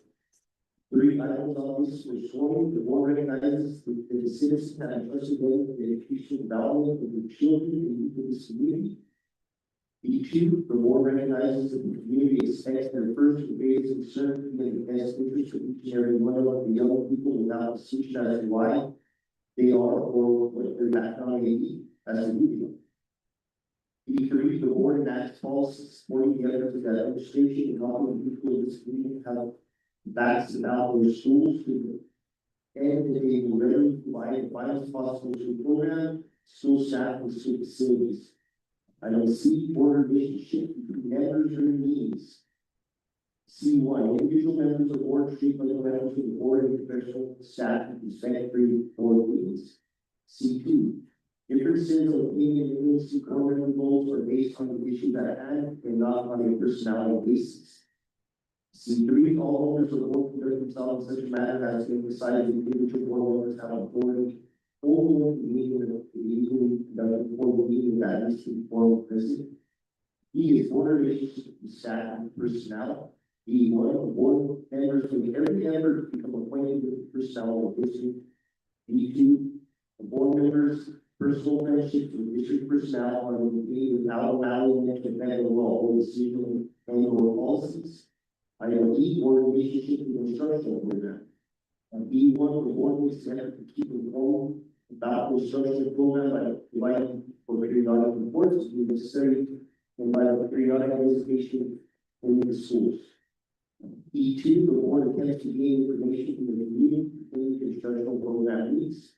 3 items on this for scoring. The board recognizes that the citizens have entrusted them with the educational development of the children and youth of this community. B2, the board recognizes that the community expects their first and greatest concern to be in the best interest of each and every one of the young people without distinction as to why they are or what their background may be as an individual. B3, the board enacts policies supporting the efforts of that administration and helping the people of this community have facts about their schools to and that they will readily provide the finest possible school program, school staff, and school facilities. Item C, board relationship between members and meetings. C1, individual members of the board treat other members of the board and professional staff with respect-free board meetings. C2, differences of opinion and influence program goals are based on the issues at hand and not on a personality basis. C3, all members of the board conduct themselves in such a manner as to emphasize the individual board members have authority over the meeting of the meeting conducted before the meeting that is to form president. E is board relationship with staff and personnel. E1, the board members make every effort to become acquainted with the personnel of the district. E2, the board members' personal friendships with district personnel are maintained without allowing them to bend the law or decision and or policies. Item E, board relationship with instructional program. B1, the board needs to have to keep informed about the instructional program by providing for periodic reports if necessary and by the periodic investigation in the schools. E2, the board attempts to gain information from the community in the instructional program needs.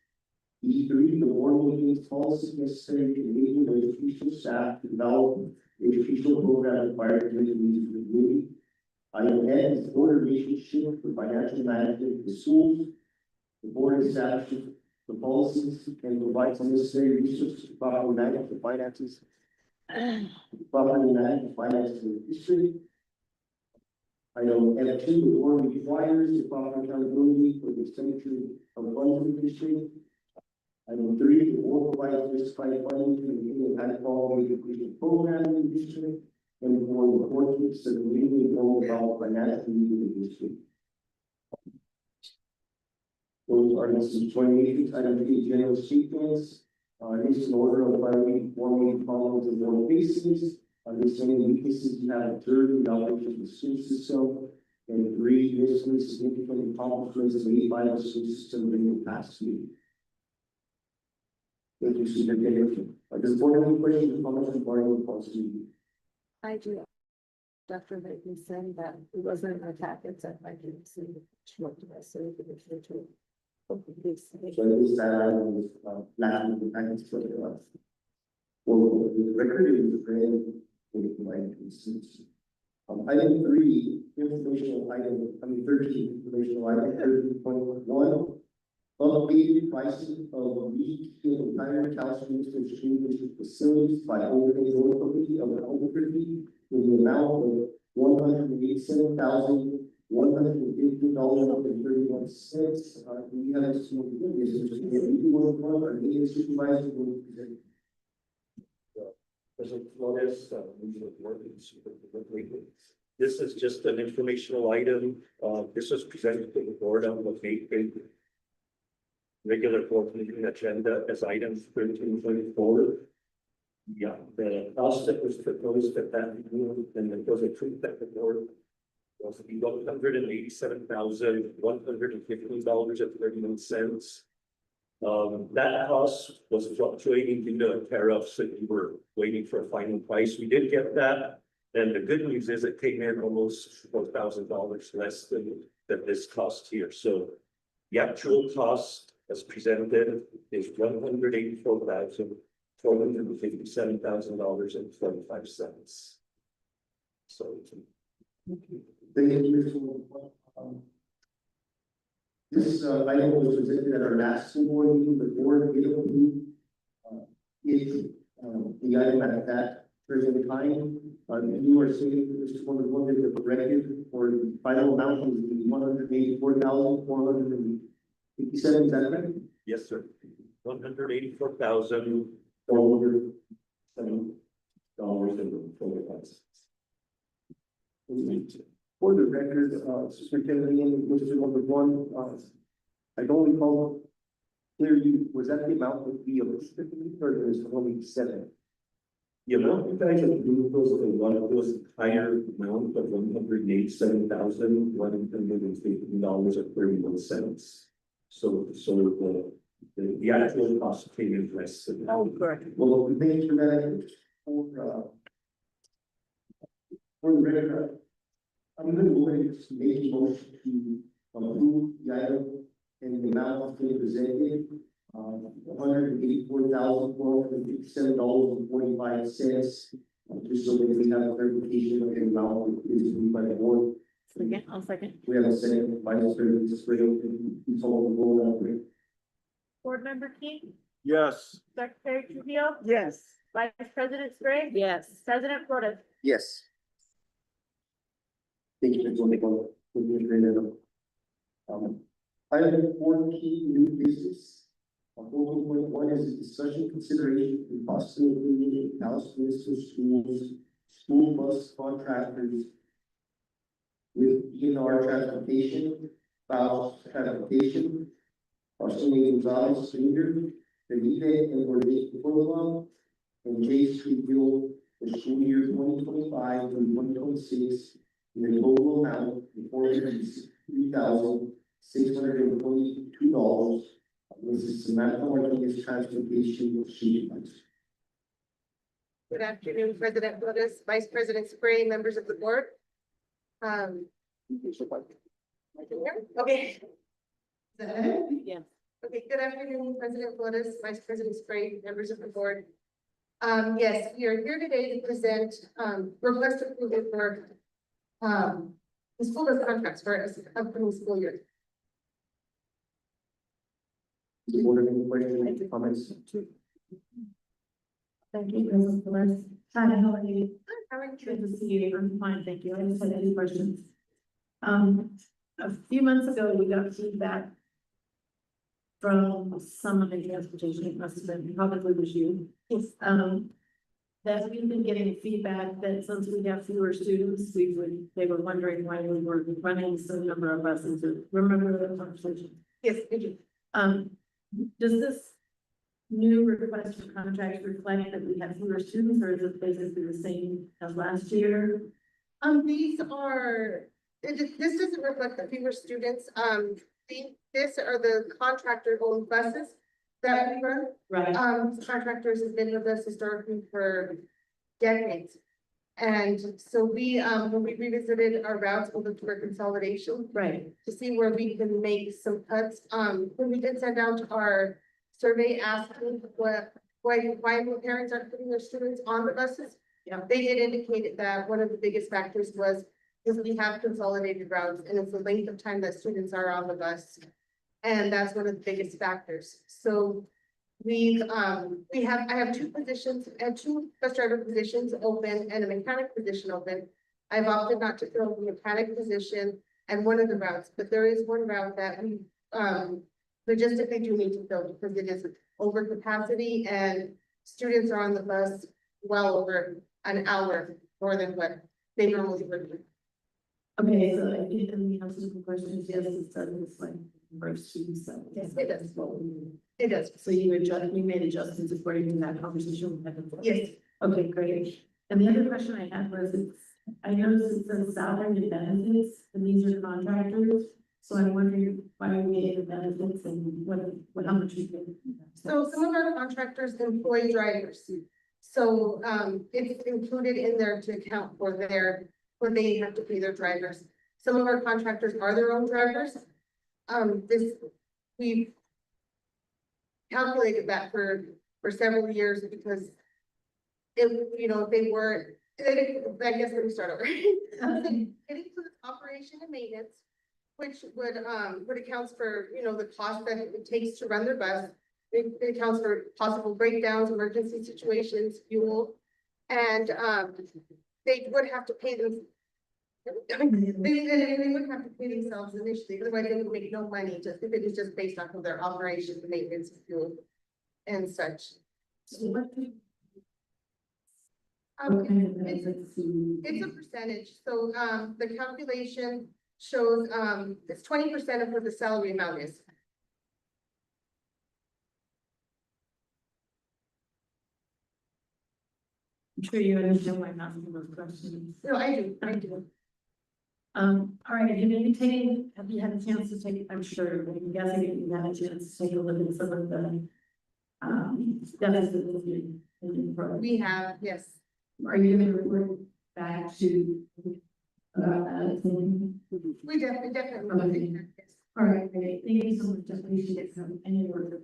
E3, the board maintains policies necessary to enable the educational staff to develop the educational program required to meet the needs of the community. Item N is board relationship with financial management of the schools. The board establishes the policies and provides necessary resources to properly manage the finances. Properly manage the finances of the district. Item F2, the board requires the proper accountability for the expenditure of funds of the district. Item 3, the board provides justified funding to maintain a high quality education program in the district. And the board reports that the legally informed about financial needs of the district. Those are the 28 items of general sequence. This is an order of priority forming problems of board faces. Understanding weaknesses you have observed in the operation of the school system. And 3, listing significant accomplishments made by the school system in the past year. Thank you, Superintendent. Does the board have any questions or comments regarding the policy? I do. Dr. Layton said that it wasn't in the packets, that I didn't see what did I say, but it's true. So this item is, last week, I can split it up. Well, the record is very, like, item 3, informational item, 13, informational item, 13.1. Updated pricing of leak in entire California school district facilities by Overlay Road Authority of Albuquerque in the amount of $187,150.31. We have this one, this is just, we want to run our data supervisor will present. President Flores, this is just an informational item. This was presented to the board on the regular board meeting agenda as item 13.4. Yeah, the cost that was proposed at that meeting, and it was approved at the board, was $187,115.31. That cost was fluctuating due to tariffs that we were waiting for a final price. We did get that. And the good news is it came in almost $4,000 less than this cost here. So the actual cost as presented is $184,457.25. So. This item was presented at our last school board meeting, the board did approve the item at that present time. You are saying this is one of the corrected for the final amount is $184,457, is that right? Yes, sir. $184,407.45. For the record, Superintendent Ian, Mr. number 1, I don't recall clearly, was that the amount of the or was it only 7? The amount you guys approved was higher amount of $187,115.31. So the actual cost came in less than that. Oh, correct. Well, we thank you for that. For the record, I'm going to go ahead and make a motion to approve the item and the amount of being presented. $184,457.45. Just so that we have clarification of the amount is approved by the board. Second, I'll second. We have a second, Vice President Sprague, please hold the roll out there. Board Member King, Yes. Secretary Trujillo, Yes. Vice President Sprague, Yes. President Flores. Yes. Thank you, Mr. Nichols. Item 14, new business. 14.1 is a discussion consideration and possible agreement with California schools, school bus contractors with DNR Transportation, Files Transportation, Arsenio Gonzalez Senior, Felipe and Jorge Puebla, and J. Street Bill for school year 2025 through 2026 in the total amount of $463,622. This is Samantha Martinez Transportation Chief. Good afternoon, President Flores, Vice President Spray, members of the board. Okay. Yes. Okay, good afternoon, President Flores, Vice President Spray, members of the board. Yes, we are here today to present, request approval for, the school bus contracts for us upcoming school year. The board, any questions, comments? Thank you, President Flores. Hi, how are you? How are you? Good to see you. I'm fine, thank you. I just had any questions. A few months ago, we got feedback from someone in transportation, it must have been, probably was you. That we've been getting feedback that since we have fewer students, they were wondering why we were running some number of buses. Remember that conversation? Yes, thank you. Does this new request for contract reflect that we have fewer students, or is it basically the same as last year? These are, this doesn't reflect the fewer students. These are the contractor owned buses that we run. Right. Contractors have been with us historically for decades. And so we, when we revisited our routes, we looked for consolidation Right. to see where we can make some cuts. When we did send out our survey asking why parents aren't putting their students on the buses. Yeah. They did indicate that one of the biggest factors was because we have consolidated routes and it's the length of time that students are on the bus. And that's one of the biggest factors. So I have two positions, two bus driver positions open and a mechanic position open. I've opted not to fill the mechanic position and one of the routes, but there is one route that we, logistically do need to fill because it is over capacity and students are on the bus well over an hour more than what they normally would be. Okay, so I think the answer to the question is yes, it says it's like first students. Yes, it does. It does. So you made adjustments according to that conversation we had before? Yes. Okay, great. And the other question I had was, I noticed it says salary and benefits, and these are contractors. So I'm wondering why we made the benefits and how much we pay. So some of our contractors employ drivers. So it's included in there to account for when they have to pay their drivers. Some of our contractors are their own drivers. We've calculated that for several years because if they weren't, I guess let me start over. It includes operation and maintenance, which would accounts for, the cost that it takes to run their bus. It accounts for possible breakdowns, emergency situations, fuel, and they would have to pay them. They would have to pay themselves initially, otherwise they would make no money just if it is just based off of their operation, maintenance, fuel, and such. So what do It's a percentage, so the calculation shows it's 20% of what the salary amount is. I'm sure you understand why I'm asking those questions. No, I do. All right, have you had a chance to take, I'm sure, but I'm guessing you had a chance to take a look at some of the deficits in the program. We have, yes. Are you gonna report back to about that? We definitely. will take that, yes. All right, great. Thank you so much. I appreciate it. Any work.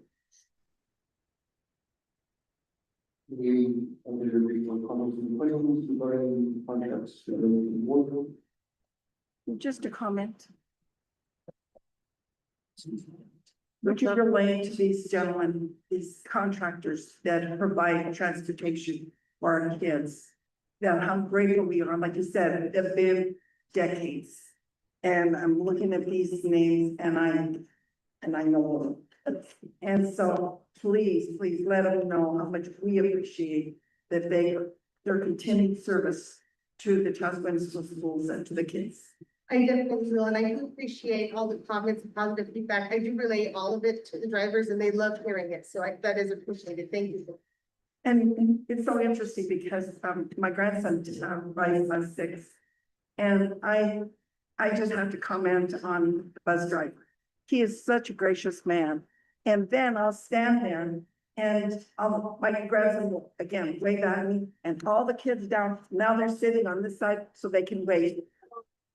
Under the comments and questions regarding contracts, wardrobe. Just a comment. Would you relate to these gentlemen, these contractors that provide transportation for our kids? That how grateful we are, like you said, they've been decades. And I'm looking at these names and I know them. And so please let them know how much we appreciate that their continued service to the Tasman schools and to the kids. I definitely will, and I do appreciate all the comments and positive feedback. I do relay all of it to the drivers and they love hearing it, so that is appreciated. Thank you. And it's so interesting because my grandson rides bus 6. And I just have to comment on the bus driver. He is such a gracious man. And then I'll stand there and my grandson will again wave at me and all the kids down. Now they're sitting on this side so they can wave.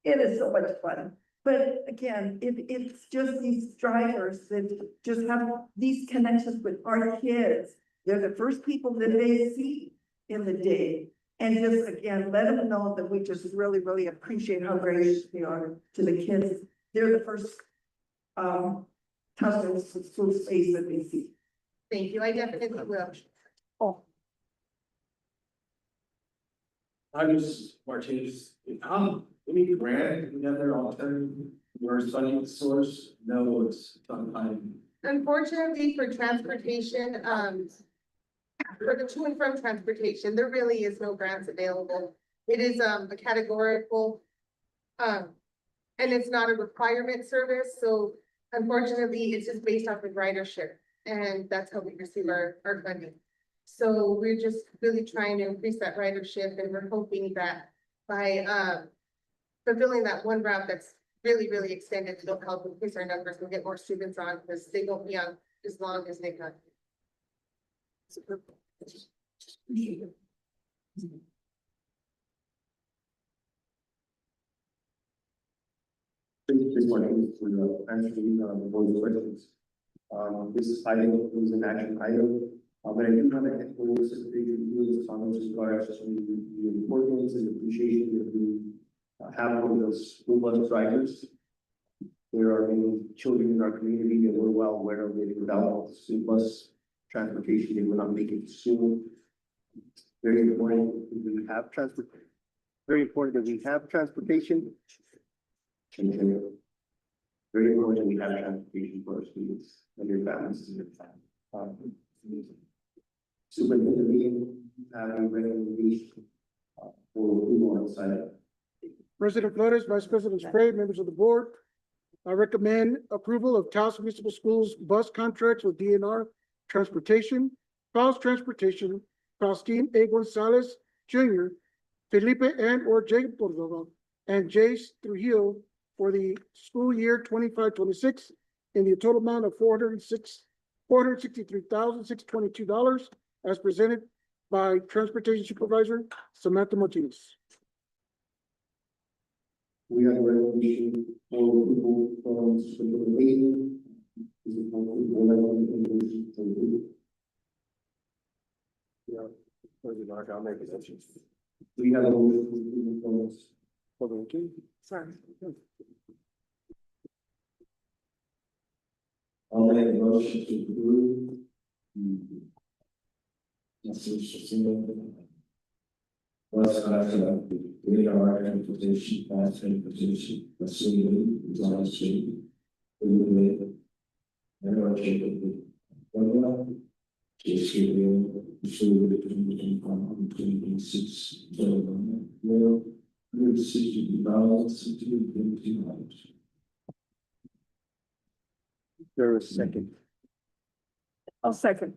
It is so much fun. But again, it's just these drivers that just have these connections with our kids. They're the first people that they see in the day. And just again, let them know that we just really, really appreciate how gracious they are to the kids. They're the first Tasman school space that they see. Thank you. I definitely will. Oh, I just, Martinez, any grant together alternative or funding source? No, it's time. Unfortunately for transportation, for the to and from transportation, there really is no grants available. It is a categorical, and it's not a requirement service, so unfortunately, it's just based off of ridership, and that's how we receive our funding. So we're just really trying to increase that ridership, and we're hoping that by fulfilling that one route that's really, really extended, it'll help increase our numbers and get more students on, because they won't be on as long as they've got. Martinez for answering the board's questions. This item is an action item, but I do have a technical secretary review comments in regards to the importance and appreciation that we have for those school bus drivers. There are many children in our community that we're well aware of that without school bus transportation, they will not make it to school. Very important that we have very important that we have transportation. Very important that we have transportation for our students and their families. Superintendent, we have a recommendation for approval on the side. President Flores, Vice President Spray, members of the board. I recommend approval of Taos Municipal Schools bus contracts with DNR Transportation, Faust Transportation, Faustine A. Gonzalez Jr., Felipe and or Jacob Cordova, and Jace Trujillo for the school year 25-26 in the total amount of $463,622 as presented by Transportation Supervisor Samantha Martinez. We have a recommendation for approval from Superintendent Layton. Is it for approval? Yeah. I'll make a motion. We have a motion for approval. Sorry. I'll make a motion to approve. Bus contract with radar transportation, fast transportation, facility, design street, illuminated. And our Jacob. Between 2026, well, 60,000. There is a second. I'll second.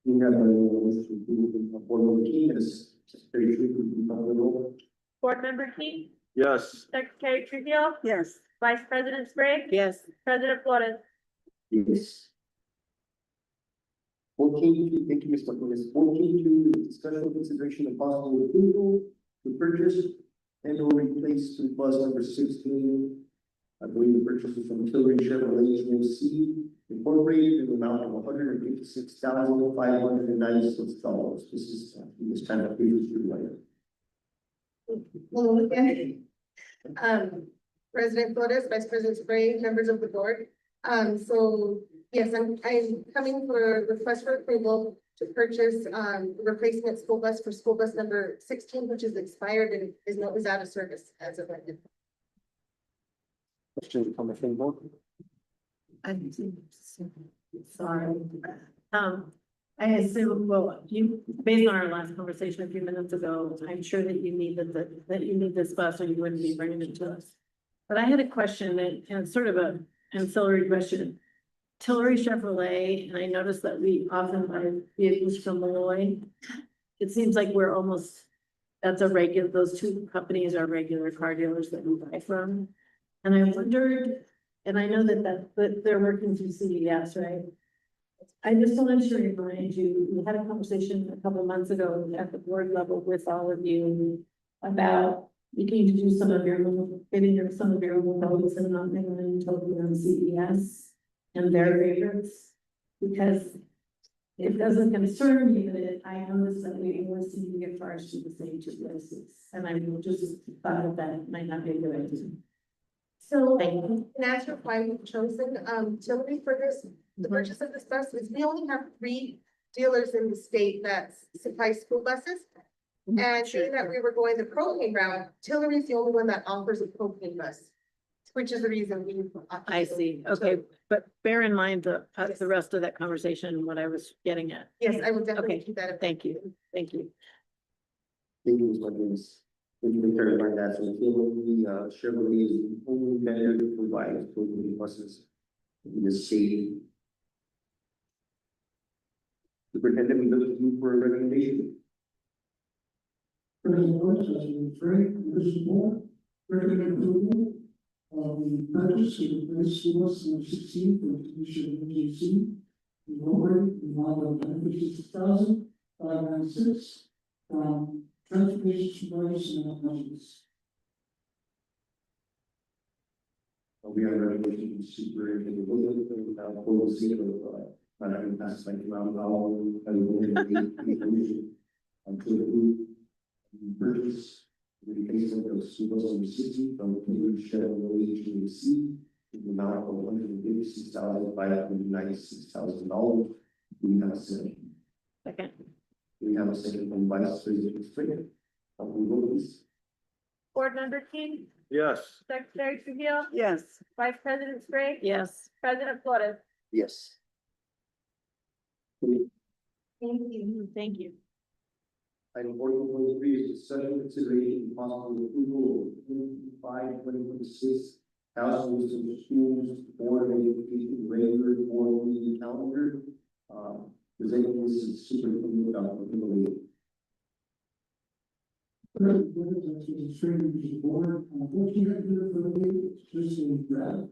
We have a motion to approve for Board Member King as Secretary Trujillo. Board Member King, Yes. Secretary Trujillo, Yes. Vice President Sprague, Yes. President Flores. Yes. 14, thank you, Mr. Flores. 14, discussion consideration of possible approval to purchase and or replace to bus number 16. I believe the purchase is from Tillery Chevrolet GMC Incorporated in the amount of $156,596. This kind of previously right. Hello again. President Flores, Vice President Spray, members of the board. So yes, I'm coming for a request for approval to purchase replacement school bus for school bus number 16, which is expired and is out of service as of right now. Questions on the same board? Sorry. I assume, well, based on our last conversation a few minutes ago, I'm sure that you need that you need this bus or you wouldn't be bringing it to us. But I had a question and sort of a ancillary question. Tillery Chevrolet, and I noticed that we often buy vehicles from Malloy. It seems like we're almost, those two companies are regular car dealers that we buy from. And I wondered, and I know that they're working through CES, right? I just wanted to remind you, we had a conversation a couple months ago at the board level with all of you about looking to do some of your votes and not making totally on CES and their favorites. Because it doesn't concern me, but I noticed that we always seem to get charged to the same two places. And I just thought that might not be a good idea. So, Thank you. in answer why we've chosen Tillery for the purchase of this bus is we only have 3 dealers in the state that supply school buses. And seeing that we were going the propane route, Tillery is the only one that offers a propane bus, which is the reason we. I see. Okay, but bear in mind the rest of that conversation and what I was getting at. Yes, I will definitely Okay, keep that in mind. thank you. Thank you. Thank you, Ms. Martinez. Thank you for clarifying that. So the Chevrolet is the only vendor to provide propane buses in the city. Superintendent, we look to you for a recommendation. President Flores, President Spray, members of the board, recommend approval of the purchase of the replace school bus number 16 for the commission of AGC. Incorporated in the amount of $156,596 from Transportation Supervisor Samantha Martinez. We have resolution super, policy of, pass like around how, until the purchase, the replacement of schools in the city from the Cambridge Chevrolet to receive the amount of $156,596,000. We have a second. Second. We have a second from Vice President Springer. We vote please. Board Member King, Yes. Secretary Trujillo, Yes. Vice President Sprague, Yes. President Flores. Yes. Thank you. Thank you. Item 41.3 is discussion consideration and possible approval of 25-2026 House Wisdom Schools Board of Education regular board meeting calendar. Presenting this is Superintendent Dr. Kimberly. Current board is actually a training to the board, unfortunately, for me, it's just a draft.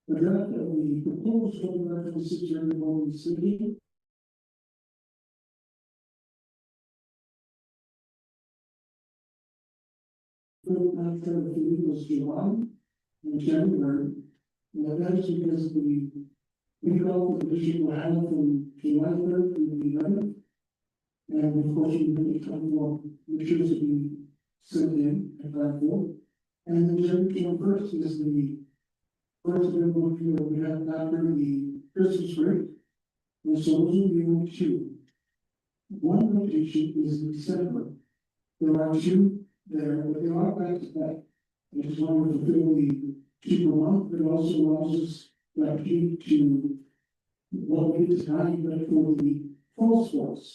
The draft of the proposed governmental situation on the city. After the meeting was July and January, and that is because the legal condition will have from July 3rd to the 11th. And of course, we need to come for issues to be sent in and that for. And then January 21st is the first available year we have after the Christmas break. And so those will be only two. One rotation is in December. There are two there, but they are back to back. I just wanted to fulfill the cheaper one, but it also allows us the opportunity to what we designed, but for the fall sports.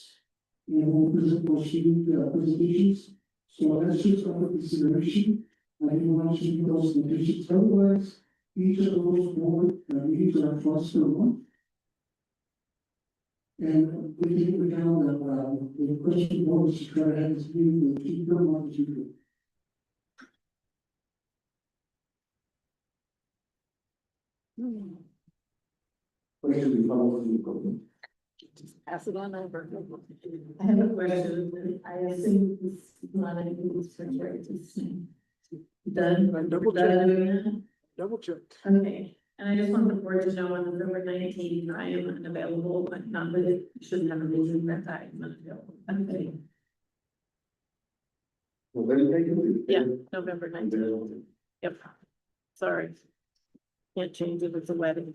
And we'll present more student presentations. So that's just under consideration. I didn't want to make those conditions. Otherwise, each of those board meetings are twice per month. And we take it down that the question was to try to have this meeting with two per month. Question we follow from the program. Pass it on over. I have a question. I assume this is not anything that's for charities. Done. Double check. Done. Double check. Okay, and I just want the board to know on November 19th, I am unavailable, but not that it shouldn't have a reason that I am unavailable. Okay. Well, then, Yeah, November 19th. Yep. Sorry. Can't change it. It's a wedding.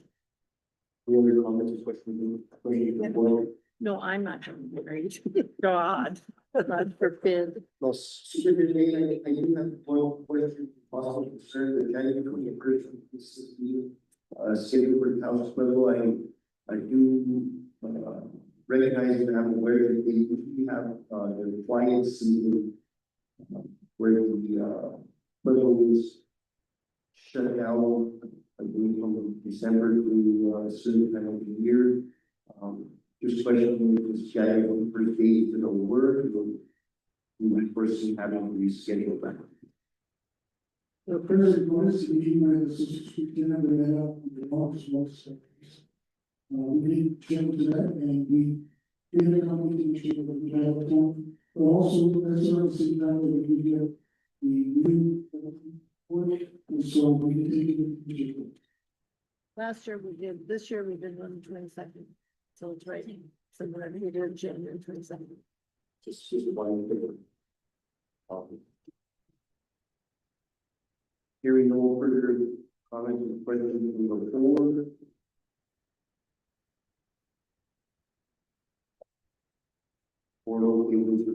the other comments or questions? Well, No, I'm not getting married. God, God forbid. Superintendent, I do have one question, possible concern that January 21st, this is the schedule for the house level. I do recognize and I'm aware that we have the clients meeting where the level is shut down, I believe from December to certain time of the year. Just questioning if this January first date is gonna work, we might foresee having to reschedule that. The president was meeting with the superintendent and then the office was. We did change that and we did a combination that we had at home, but also that's sort of the same time that we get the new work, and so we can take it into consideration. Last year we did, this year we did on the 22nd. So it's right. So whatever you did January 22nd. Just one thing. Hearing no further comments from the president, we go forward. Board okay with the,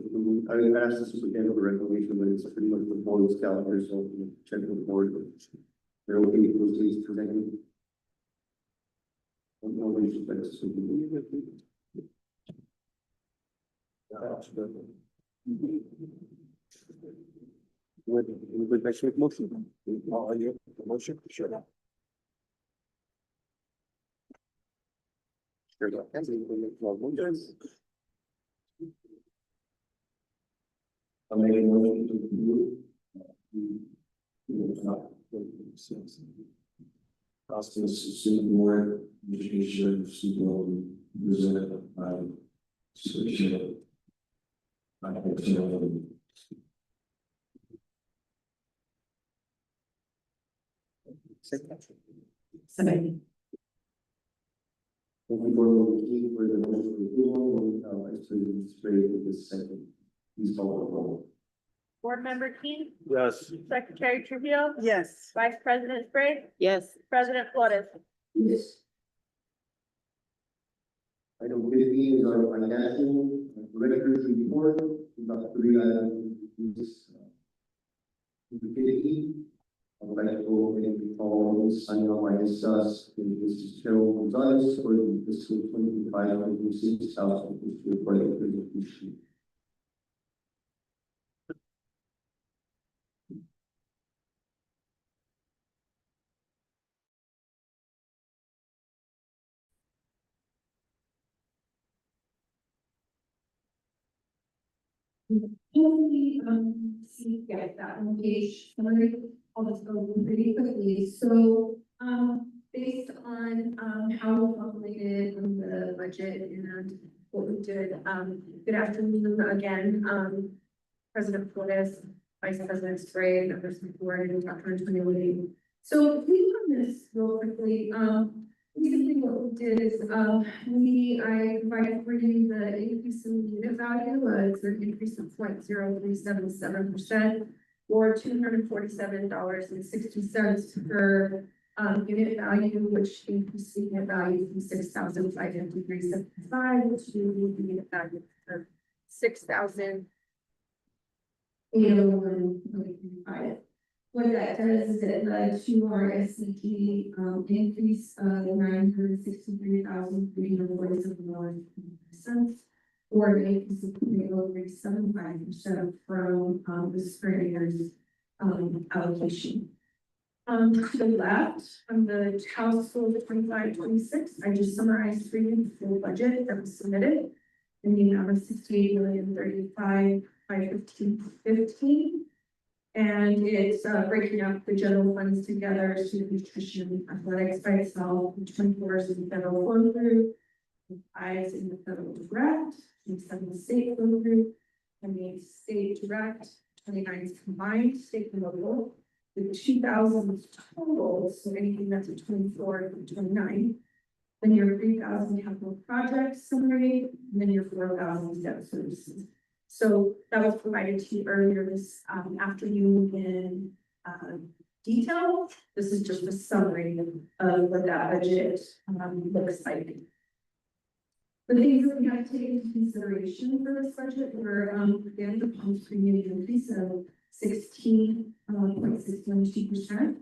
I asked the superintendent of the recommendation, but it's pretty much the board's calendar, so we can check with the board. They're okay with those days presented. No reason for this to be. Would I make motion? Are you motion? Sure. I'm making a motion to approve. Process student board, education, student, presented by superintendent. Second. Thank you, Board Member King, for the motion of approval, Vice President Spray with the second. Please call the roll. Board Member King, Yes. Secretary Trujillo, Yes. Vice President Sprague, Yes. President Flores. Yes. Item 15 is our financial director's report. We've got 3 items in this. I would like to go ahead and call this sign off by this, Mrs. Cheryl Gonzalez for the fiscal 2025-26 House of Fiscal Credit Presentation. Hopefully, see, get that on page summary, I'll just go pretty quickly, so, based on, how we calculated on the budget and what we did, good afternoon again, President Flores, Vice President Sprague, members of the board, and Dr. Antonio. So if we run this real quickly, basically what we did is, I provided for you the increase in unit value, it's an increase of 0.0377%, or $247.60 per unit value, which increased the unit value from 6,553.75 to the unit value of 6,801.35. What that does is it led to our SCT increase of $963,347.50, or an increase of 0.75% from the spring year's allocation. To the left, from the House Bill 2526, I just summarized for you the full budget that was submitted in the amount of $68,035,515.15. And it's breaking up the general funds together, student nutrition, athletics by itself, 24 is in the federal flow through, 5 is in the federal direct, 7 state flow through, 28 state direct, 29 is combined state and local, the 2,000 total, so anything that's a 24 and 29. Then your 3,000 capital projects summary, and then your 4,000 debt services. So that was provided to you earlier this afternoon in detail. This is just a summary of what that budget looks like. The things that we have to take into consideration for this budget were again the post premium increase of 16.612%.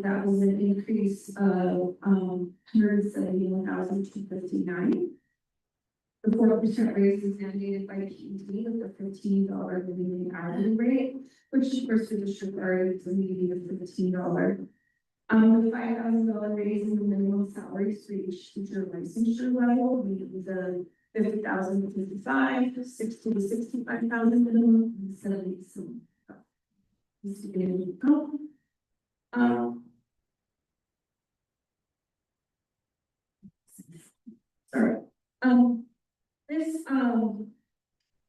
That was an increase of 171,259. The 4% raise is mandated by PED with the $15 minimum hourly rate, which of course the district already is a median of $15. The $5,000 raise in the minimum salaries for each teacher licensure level, the 50,000 to 55, 60 to 65,000 minimum, and 70 to 75. Sorry. This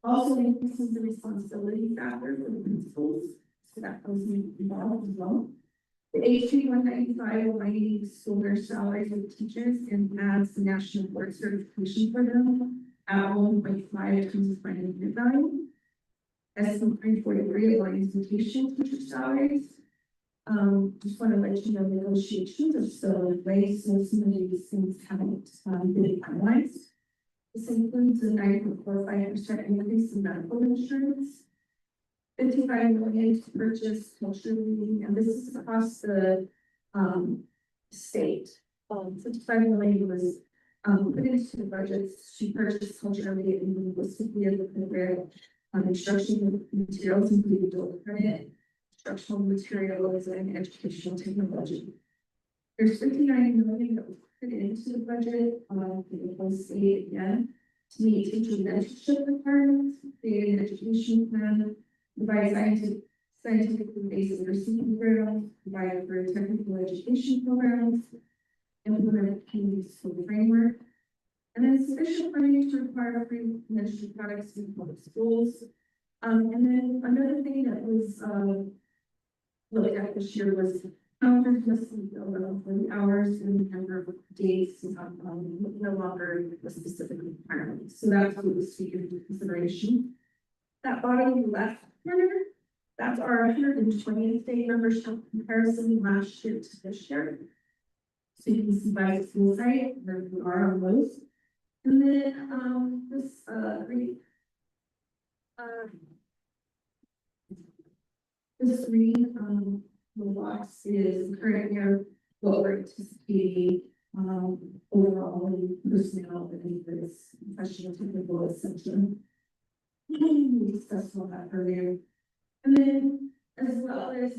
also increases the responsibility factor for the principals, so that goes involved as well. The HB 195 aligning school nurse salaries with teachers and adds the national board certification for them at 1.5 times the final unit value. SB 343 aligns education teacher salaries. Just want to let you know negotiations are still in place, so some of these things haven't been finalized. This includes a 9.45% increase in medical insurance, $55 million to purchase culture reading, and this is across the state. $55 million was put into the budgets to purchase culture reading and linguistically of the program, instructional materials including adult credit, instructional materials, and educational technology. There's $59 million that was put into the budget for the whole state again to meet teacher mentorship requirements, create an education plan, provide scientifically based nursing programs, provide for technical education programs, implement community school framework, and then sufficient funding to require free mentorship products in public schools. And then another thing that was looked at this year was Just the hours and the number of days, no longer the specific requirements. So that's what was taken into consideration. That bottom left corner, that's our 120th day membership comparison last year to this year. So you can see by school site where we are on those. And then, this green, the box is current year, what we're anticipating, overall in personnel and this professional technical section. We discussed all that earlier. And then, as well as,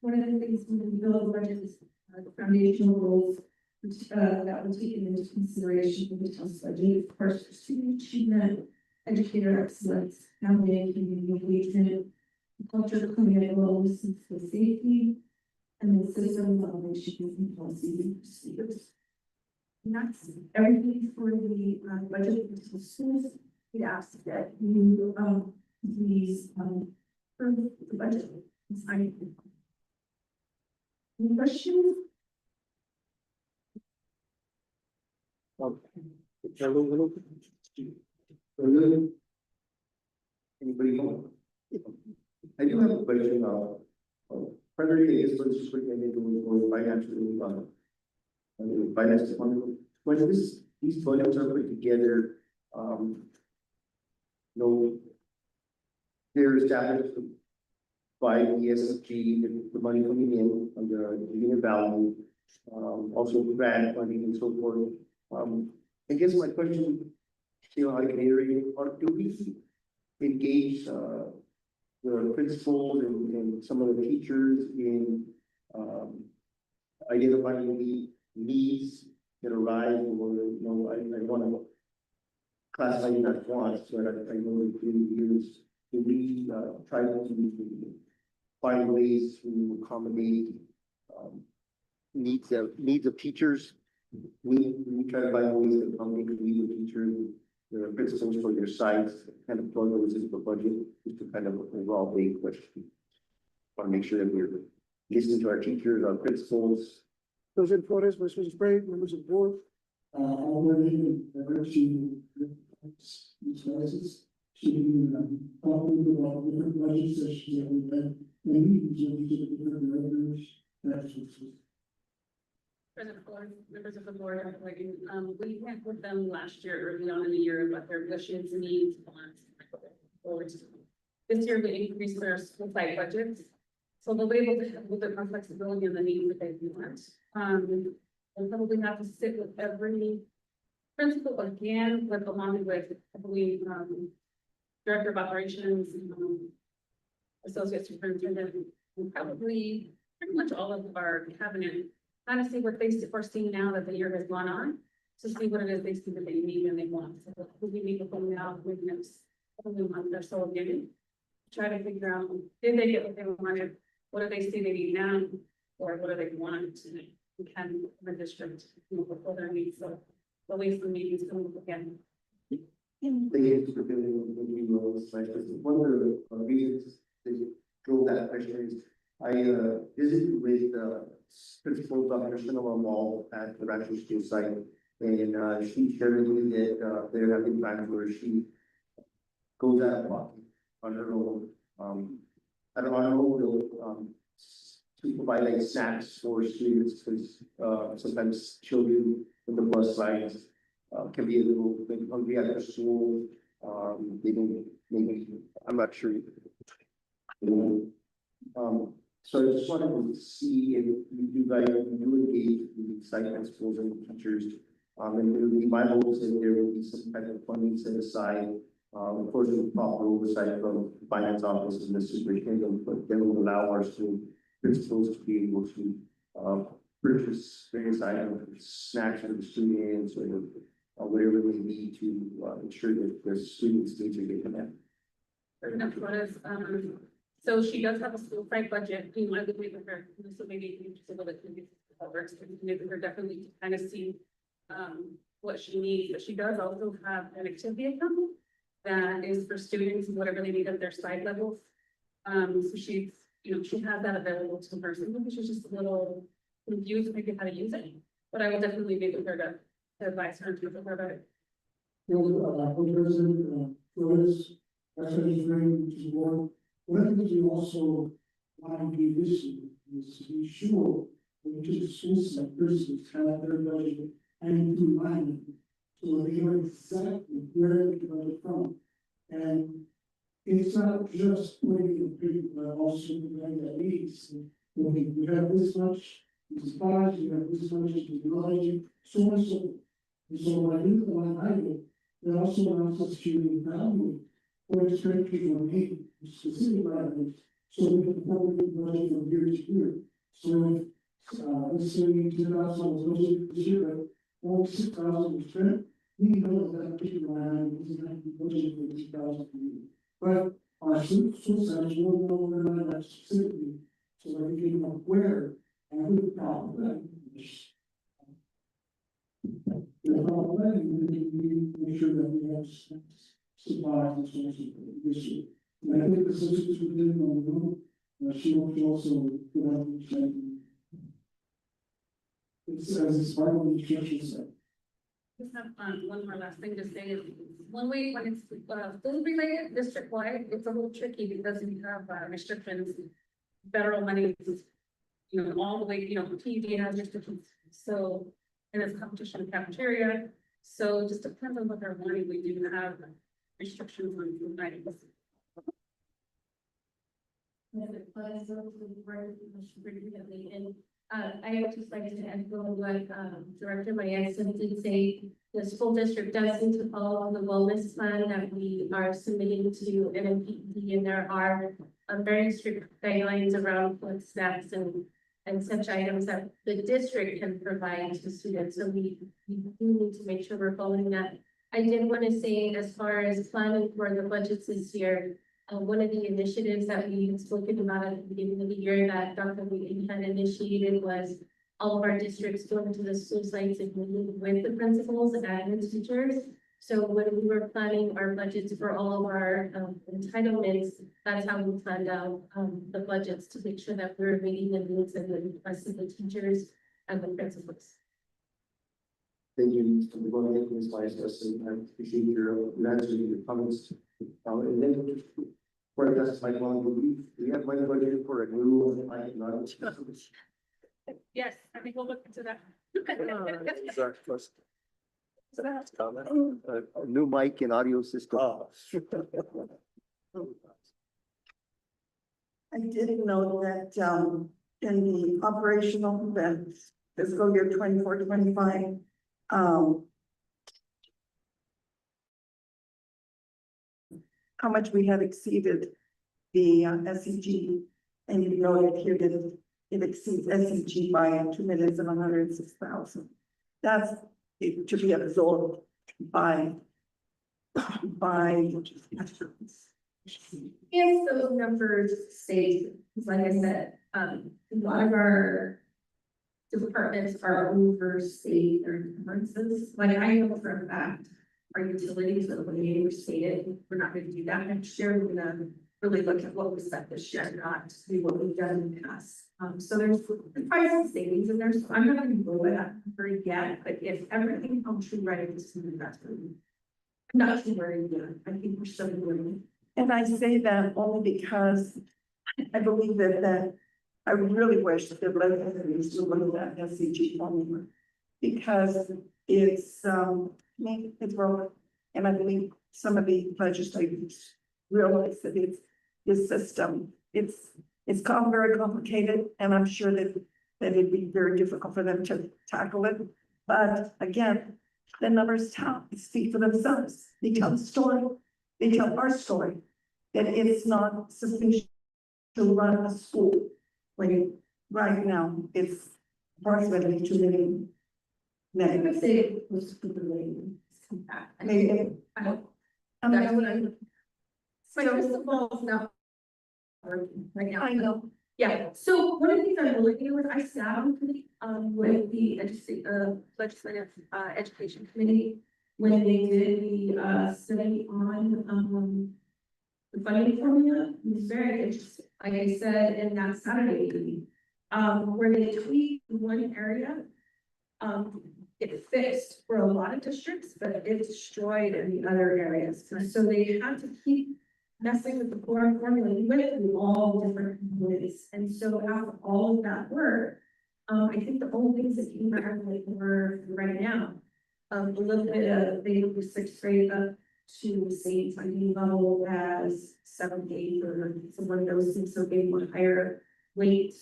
one of the things when we build budgets, the foundational goals, which, that will take into consideration for the test budget, of course, student achievement, educator excellence, family and community engagement, culture, community wellness, and school safety, and then system operations and policies and procedures. And that's everything for the budget for the schools. We ask that you please approve the budget. Any questions? Anybody know? I do have a question, primarily is for the superintendent or financial, finance department. When these budgets are put together, they're established by the ESG, the money coming in under the unit value, also grant funding and so forth. I guess my question, I can iterate, or do we engage, the principals and some of the teachers in, identifying the needs that arise, or, I want to classify it as wants, but I know that we try to find ways to accommodate, needs of teachers. We try to find ways to accommodate the needs of teachers, the principals for their sites, kind of plug those into the budget, just to kind of overall big question. Want to make sure that we're listening to our teachers, our principals. President Flores, Vice President Spray, members of the board. All ready, these classes. She talked about different budget sessions that we've had, and meetings with each of the different directors. President Ford, members of the board, we met with them last year, early on in the year, about their wishes, needs, wants. This year, we increased their school site budgets, so they'll be able to have a little bit more flexibility in the needs that they want. We'll probably have to sit with every principal again, with along with, I believe, director of operations, associate superintendent, and probably pretty much all of our cabinet. Kind of see what they foresee now that the year has gone on, to see what it is they see that they need and they want. So we need to put them out with next month or so again. Try to figure out, did they get what they wanted? What do they see they need now? Or what do they want? We can, the district, before their needs. So the ways the meetings come up again. Thank you for building the new roles. One of the reasons they drove that question is I visited with Principal Dr. Cinema Mall at the Rancho School site, and she shared with me that there have been times where she goes out walking on her own. I don't know, to provide like snacks for students, because sometimes children in the bus rides can be a little bit hungry at their school. They don't, maybe, I'm not sure. So I just wanted to see if you guys do engage with the site principals and teachers. And it would be my hopes that there will be some type of funding set aside. Of course, with proper oversight from the finance office and the superintendent, but then will allow our school principals to be able to purchase various items, snacks for the students, or whatever they need to ensure that the students' needs are getting met. So she does have a school site budget, I would meet with her, so maybe you just a little bit, works, meet with her definitely to kind of see what she needs, but she does also have an activity account that is for students, whatever they need at their site levels. So she's you know, she has that available to her, so maybe she's just a little confused, maybe how to use it. But I will definitely be with her to advise her and to her about it. President, Flores, President Ring, which is one of the things we also want to do this year is to be sure that each of the school sectors have their budget and in mind. So they know exactly where to get it from. And it's not just waiting for people, but also the that needs. We have this much, this is five, you have this much, technology, so on and so forth. And so when I look at one item, it also allows us to evaluate what is currently on paper, specific items, so we can probably budget from year to year. So let's say 2,000 was budgeted this year, but only 6,000 was spent, we know that particular item is not budgeted for 2,000 per year. But our school centers will know where that specifically, so that we can know where and who the problem is. The problem, we make sure that we have supplies and sources for this year. And I think the sisters within the room, she will also put out the check. It's as it's part of the nutrition set. Just have one more last thing to say is when it's food related district wide, it's a little tricky because we have restrictions. Federal money is, you know, all the way, you know, PUD has restrictions. So, and it's competition in cafeteria. So it just depends on what they're wanting. We do have restrictions on food items. I would just like to echo what Director Mayeson did say. The school district does need to follow the wellness plan that we are submitting to NMPD, and there are very strict guidelines around food snacks and such items that the district can provide to students. So we do need to make sure we're following that. I did want to say, as far as planning for the budgets this year, one of the initiatives that we had spoken about at the beginning of the year that Dr. Wheaton had initiated was all of our districts going to the school sites and meeting with the principals and admin teachers. So when we were planning our budgets for all of our entitlements, that's how we planned out the budgets to make sure that we're meeting the needs and the requests of the teachers and the principals. Thank you, Mr. Bonnet, Ms. Vice President. I appreciate your answering your comments. And then for us, Mike Long, we have money budgeted for a new, Yes, I think we'll look into that. Sorry, first. A new mic and audio system. I did know that, in the operational events, fiscal year 24-25, how much we had exceeded the SEG, and you know it here that it exceeds SEG by 2,106,000. That's it to be absorbed by. If those numbers stay, because like I said, a lot of our departments are overstated their encumbrances. Like I know for a fact, our utilities are being overstated. We're not going to do that next year. We're going to really look at what we set this year, not to do what we've done in the past. So there's price savings in there. So I'm not going to go with that very yet, but if everything comes true, right, it's going to be better. I'm not too worried yet. I think we're still doing it. And I say that only because I believe that I really wish that the legislators would look at that SCG formula. Because it's, it's broken. And I believe some of the legislators realize that it's this system, it's very complicated, and I'm sure that it'd be very difficult for them to tackle it. But again, the numbers speak for themselves. They tell the story. They tell our story, that it's not sufficient to run a school when right now it's approximately 2 million. I would say it was completely. Maybe. That's what I'm. My crystal ball is not working right now. I know. Yeah, so one of the things I'm really doing with, I sat on committee, with the legislative, education committee when they did the, study on, the funding formula was very interesting. Like I said, in that Saturday meeting, where they tweaked one area, it fixed for a lot of districts, but it destroyed in the other areas. And so they had to keep messing with the core formula. We went through all different ways. And so after all of that work, I think the only things that came out of it were right now, a little bit of, they moved sixth grade up to the same funding level as seventh, eighth, or some of those things, so gave one higher weight.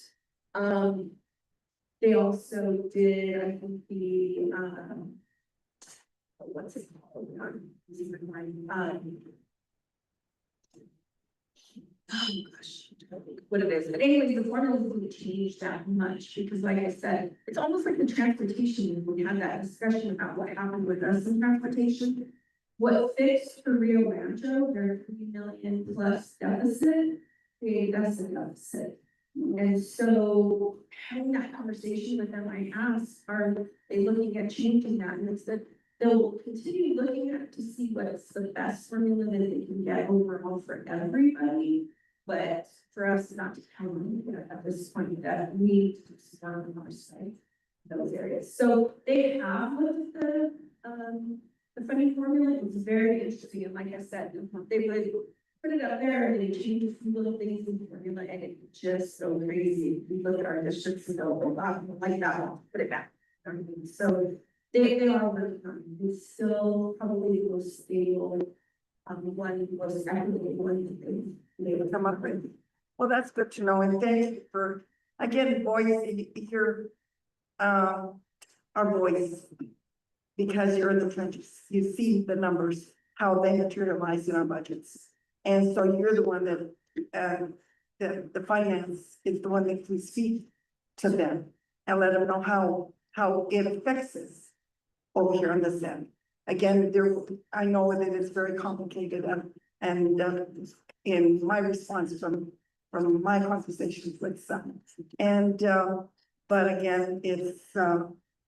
They also did, I think, the, what's it called? Oh gosh, what it is, but anyways, the formula didn't change that much, because like I said, it's almost like the transportation, when we had that discussion about what happened with us in transportation. What fixed for Rio Rancho, their 3 million plus deficit, created us a deficit. And so having that conversation with them, I asked, are they looking at changing that? And they said they'll continue looking at to see what's the best formula that they can get overall for everybody. But for us not to tell them at this point that we need to start on our site, those areas. So they have looked at the funding formula. It was very interesting. And like I said, they would put it up there and they change some little things in the formula, and it's just so crazy. We look at our districts and go, oh, wow, like that one, put it back. So they are working on it. It's still probably the most stable, one most equitable one that they would Come up with. Well, that's good to know, and thank you for, again, voicing your, our voice. Because you're in the trenches, you see the numbers, how they materialize in our budgets. And so you're the one that, the finance is the one that we speak to them and let them know how it affects us over here on this end. Again, I know that it's very complicated and in my response from my conversations with some. And, but again,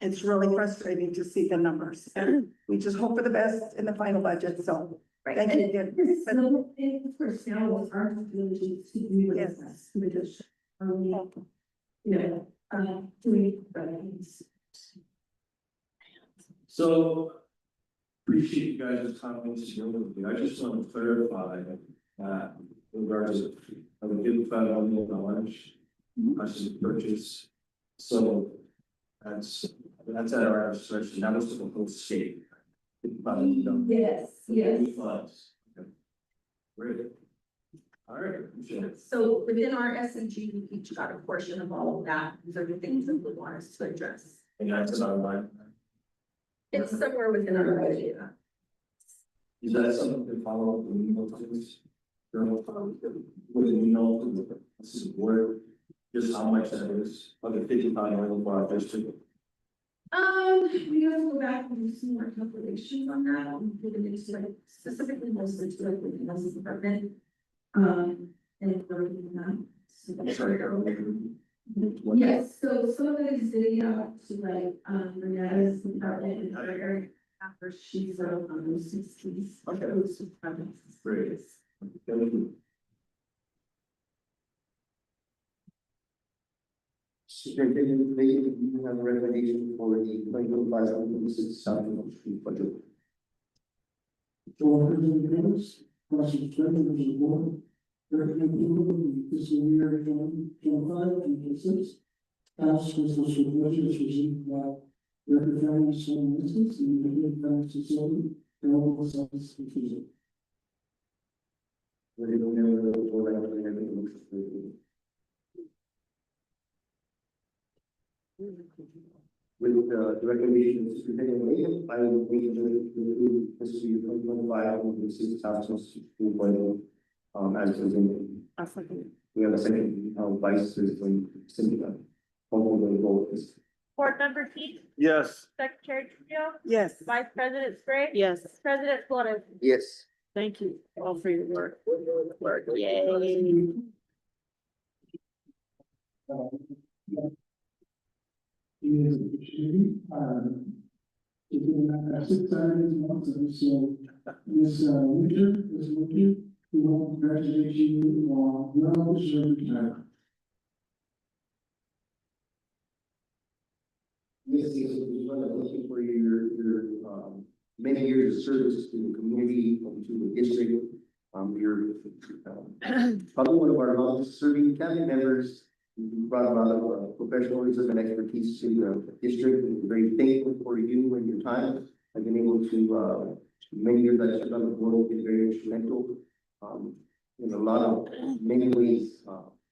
it's really frustrating to see the numbers. And we just hope for the best in the final budget, so. Right. Thank you again. So, of course, now it's our ability to do with Yes. us, with us, doing things. So appreciate you guys' comments. I just want to clarify that in regards to the given $5 million, actually purchase. So that's at our discretion. That was the whole state. Yes, yes. Funds. Okay. Great. All right. Appreciate it. So within our SNG, we each got a portion of all of that. These are the things that we want us to address. And that's about line. It's somewhere within our budget. Is that something to follow up with email please? With an email to the board, just how much that is, of the $55 million for our district. We have to go back and do some more calculations on that. I'm giving it to like specifically mostly to like the housing department. And working on that. Yes, so some of it is getting out to like, Renetta's department and other areas after she's on those 60s. Okay. Those projects. Great. Thank you. Superintendent, you have a recommendation for the 2025-2026 South Street budget. So, President Davis, President members of the board, recommend approval of the fiscal year 2025-2026 House fiscal budget is received by Director Finance and Business and the Finance Facility, and all sides inclusive. With the recommendation of Superintendent, I will be to fiscal year 2025-2026 House School budget, as presented. We have a second, Vice President Cynthia. Hopefully, vote is. Board Member King, Yes. Secretary Trujillo, Yes. Vice President Gray. Yes, President Flores. Yes. thank you all for your work. Yay. Is it's been 6 items months, and so this winter, We want to congratulate you on well-deserved retirement. Yes, yes, we want to thank you for your, many years of service to the community, and to the district. You're, probably one of our longest serving county members. You brought a lot of professionalism and expertise to the district, and we're very thankful for you and your time. I've been able to, many years I've served on the board, been very instrumental, in a lot of, many ways,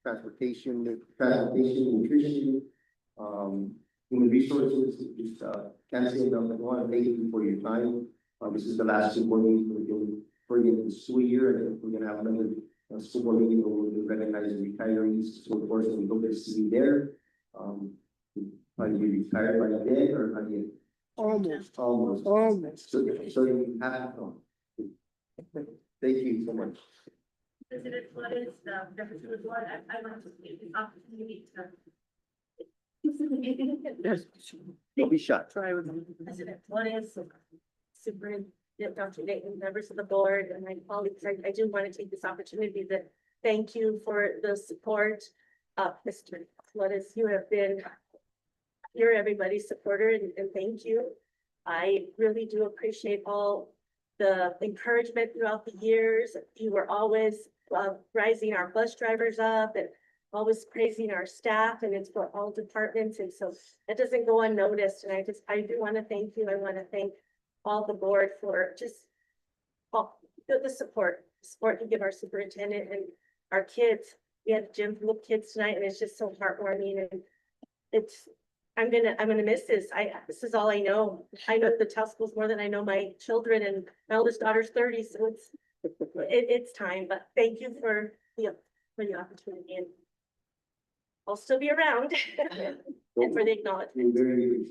transportation, nutrition, human resources, just, can't say enough. I want to thank you for your time. This is the last school board meeting we're doing for the school year, and we're gonna have another school board meeting where we'll recognize the retirees, so of course, we hope to see you there. Are you retired by then, or are you? Almost. So you have, thank you so much. President Flores, Representative Ward, I want to take this opportunity to. Don't be shy. Try with them. President Flores, Superintendent Dr. Dayton, members of the board, and my colleagues, I do want to take this opportunity to thank you for the support of Mr. Flores. You have been, you're everybody's supporter, and thank you. I really do appreciate all the encouragement throughout the years. You were always rising our bus drivers up and always praising our staff, and it's for all departments, and so that doesn't go unnoticed. And I do want to thank you. I want to thank all the board for just all the support you give our superintendent and our kids. We had gym full of kids tonight, and it's just so heartwarming, and I'm gonna miss this. This is all I know. I know the Tau schools more than I know my children, and my oldest daughter's 30, so it's time. But thank you for the opportunity, and I'll still be around and for the acknowledgement. You're very,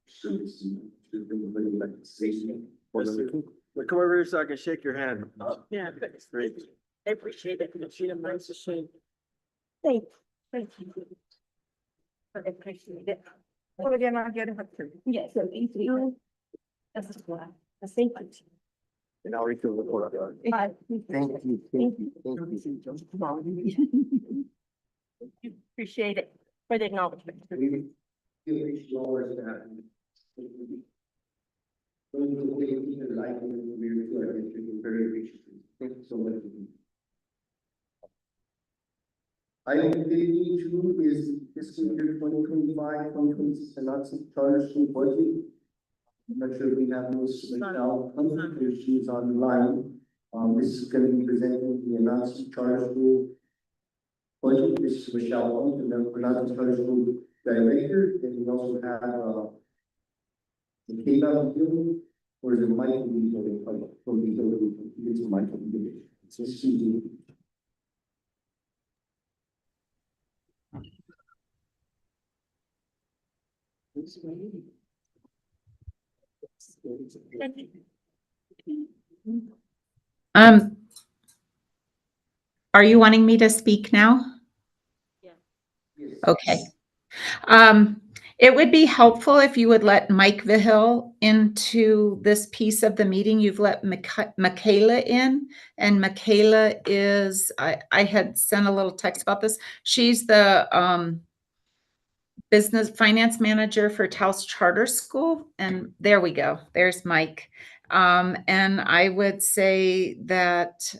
service and to bring everybody back to safety. Come over here so I can shake your hand. Yeah, Great. I appreciate it. She didn't mind to shame. Thank you. I appreciate it. Well, again, I'll get it. Yes, so thank you. That's a lot. Thank you. And I'll read the report. Bye. Thank you, thank you, thank you. Appreciate it for the acknowledgement. We feel yours that. When you take it to life, we're very appreciative. Thank you so much. Item 52 is fiscal year 2025-2026 announcing charter school budget. I'm not sure if we have those right now, because she's online. This is going to be presenting the announcing charter school budget. This is Michelle Owens, and then announcing charter school director. Then we also have the K-Bell deal, or the Michael deal, from the utility. It's Michael deal. So Susie. Are you wanting me to speak now? Yeah. Okay. It would be helpful if you would let Mike Vihill into this piece of the meeting. You've let Michaela in, and Michaela is, I had sent a little text about this. She's the business finance manager for Taos Charter School. And there we go. There's Mike. And I would say that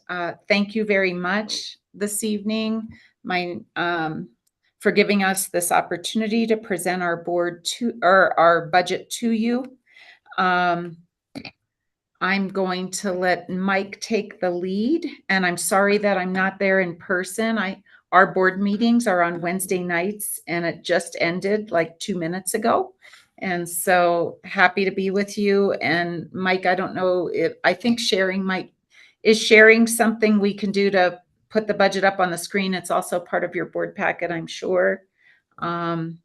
thank you very much this evening. For giving us this opportunity to present our our budget to you. I'm going to let Mike take the lead, and I'm sorry that I'm not there in person. Our board meetings are on Wednesday nights, and it just ended like 2 minutes ago. And so happy to be with you. And Mike, I don't know I think is sharing something we can do to put the budget up on the screen. It's also part of your board packet, I'm sure. Members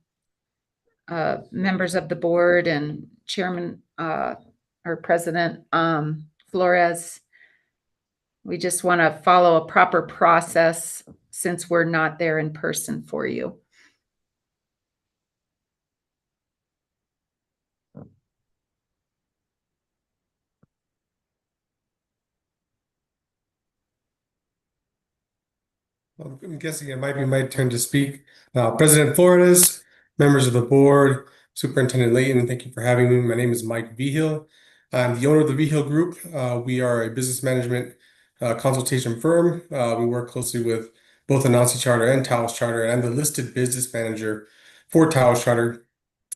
of the board and Chairman or President Flores, we just want to follow a proper process since we're not there in person for you. I'm guessing it might be my turn to speak. President Flores, members of the board, Superintendent Layton, thank you for having me. My name is Mike Vigil. I'm the owner of the Vigil Group. We are a business management consultation firm. We work closely with both the Anansi Charter and Taos Charter, and I'm the listed business manager for Taos Charter.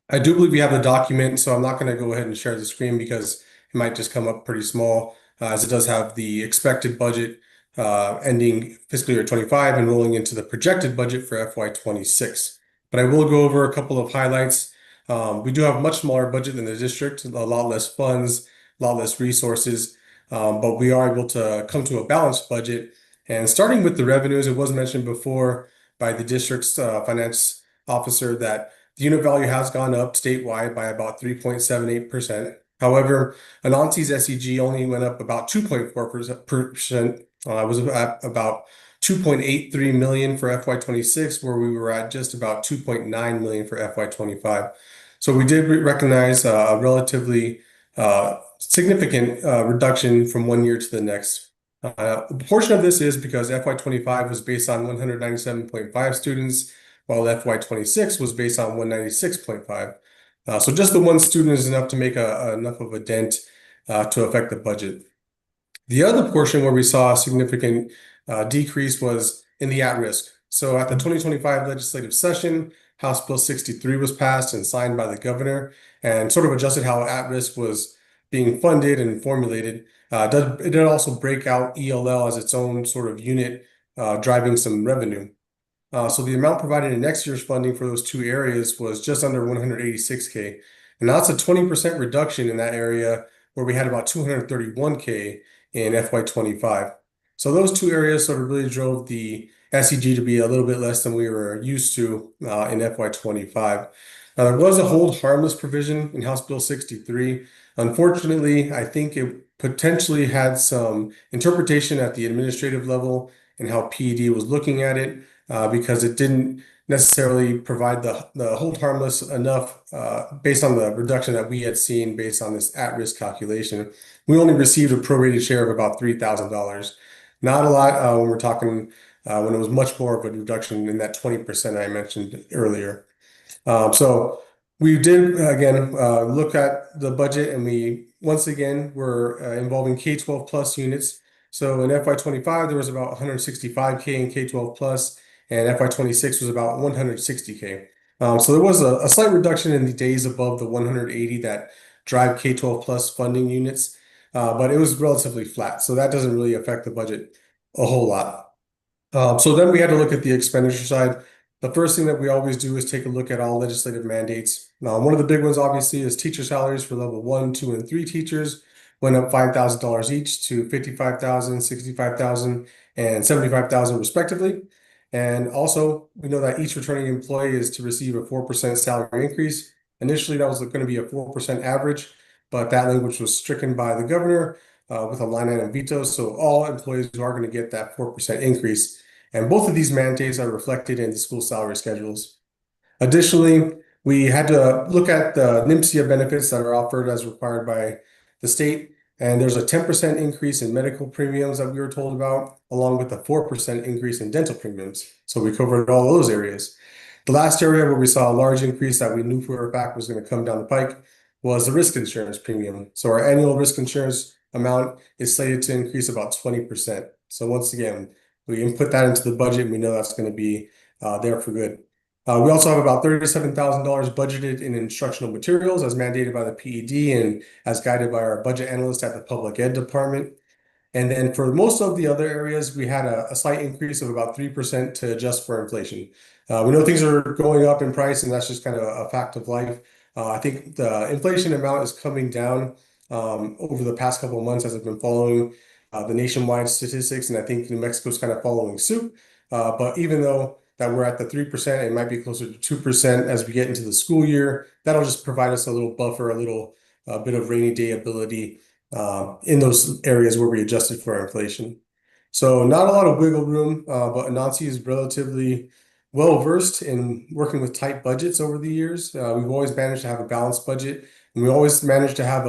I do believe we have the document, so I'm not going to go ahead and share the screen because it might just come up pretty small, as it does have the expected budget ending fiscal year 25 and rolling into the projected budget for FY 26. But I will go over a couple of highlights. We do have a much smaller budget than the district, a lot less funds, a lot less resources, but we are able to come to a balanced budget. And starting with the revenues, it was mentioned before by the district's finance officer that the unit value has gone up statewide by about 3.78%. However, Anansi's SEG only went up about 2.4%. It was at about 2.83 million for FY 26, where we were at just about 2.9 million for FY 25. So we did recognize a relatively significant reduction from one year to the next. A portion of this is because FY 25 was based on 197.5 students, while FY 26 was based on 196.5. So just the one student is enough to make enough of a dent to affect the budget. The other portion where we saw a significant decrease was in the at-risk. So at the 2025 legislative session, House Bill 63 was passed and signed by the governor and sort of adjusted how at-risk was being funded and formulated. It did also break out ELL as its own sort of unit, driving some revenue. So the amount provided in next year's funding for those two areas was just under 186K. And that's a 20% reduction in that area where we had about 231K in FY 25. So those two areas sort of really drove the SEG to be a little bit less than we were used to in FY 25. Now, there was a hold harmless provision in House Bill 63. Unfortunately, I think it potentially had some interpretation at the administrative level and how PED was looking at it, because it didn't necessarily provide the hold harmless enough based on the reduction that we had seen based on this at-risk calculation. We only received a prorated share of about $3,000. Not a lot when we're talking when it was much more of a reduction in that 20% I mentioned earlier. So we did again look at the budget, and we once again were involving K-12 plus units. So in FY 25 there was about 165K in K-12 plus, and FY 26 was about 160K. So there was a slight reduction in the days above the 180 that drive K-12 plus funding units, but it was relatively flat. So that doesn't really affect the budget a whole lot. So then we had to look at the expenditure side. The first thing that we always do is take a look at all legislative mandates. Now, one of the big ones obviously is teacher salaries for level 1, 2, and 3 teachers went up $5,000 each to $55,000, $65,000, and $75,000 respectively. And also, we know that each returning employee is to receive a 4% salary increase. Initially, that was going to be a 4% average, but that language was stricken by the governor with a line item veto. So all employees are going to get that 4% increase. And both of these mandates are reflected in the school salary schedules. Additionally, we had to look at the NMSIA benefits that are offered as required by the state. And there's a 10% increase in medical premiums that we were told about, along with a 4% increase in dental premiums. So we covered all those areas. The last area where we saw a large increase that we knew for a fact was going to come down the pike was the risk insurance premium. So our annual risk insurance amount is slated to increase about 20%. So once again, we input that into the budget and we know that's going to be there for good. We also have about $37,000 budgeted in instructional materials as mandated by the PED and as guided by our budget analyst at the public ed department. And then for most of the other areas, we had a slight increase of about 3% to adjust for inflation. We know things are going up in price, and that's just kind of a fact of life. I think the inflation amount is coming down over the past couple of months as I've been following the nationwide statistics, and I think New Mexico's kind of following suit. But even though that we're at the 3%, it might be closer to 2% as we get into the school year. That'll just provide us a little buffer, a little bit of rainy day ability in those areas where we adjusted for inflation. So not a lot of wiggle room, but Anansi is relatively well versed in working with tight budgets over the years. We've always managed to have a balanced budget, and we always managed to have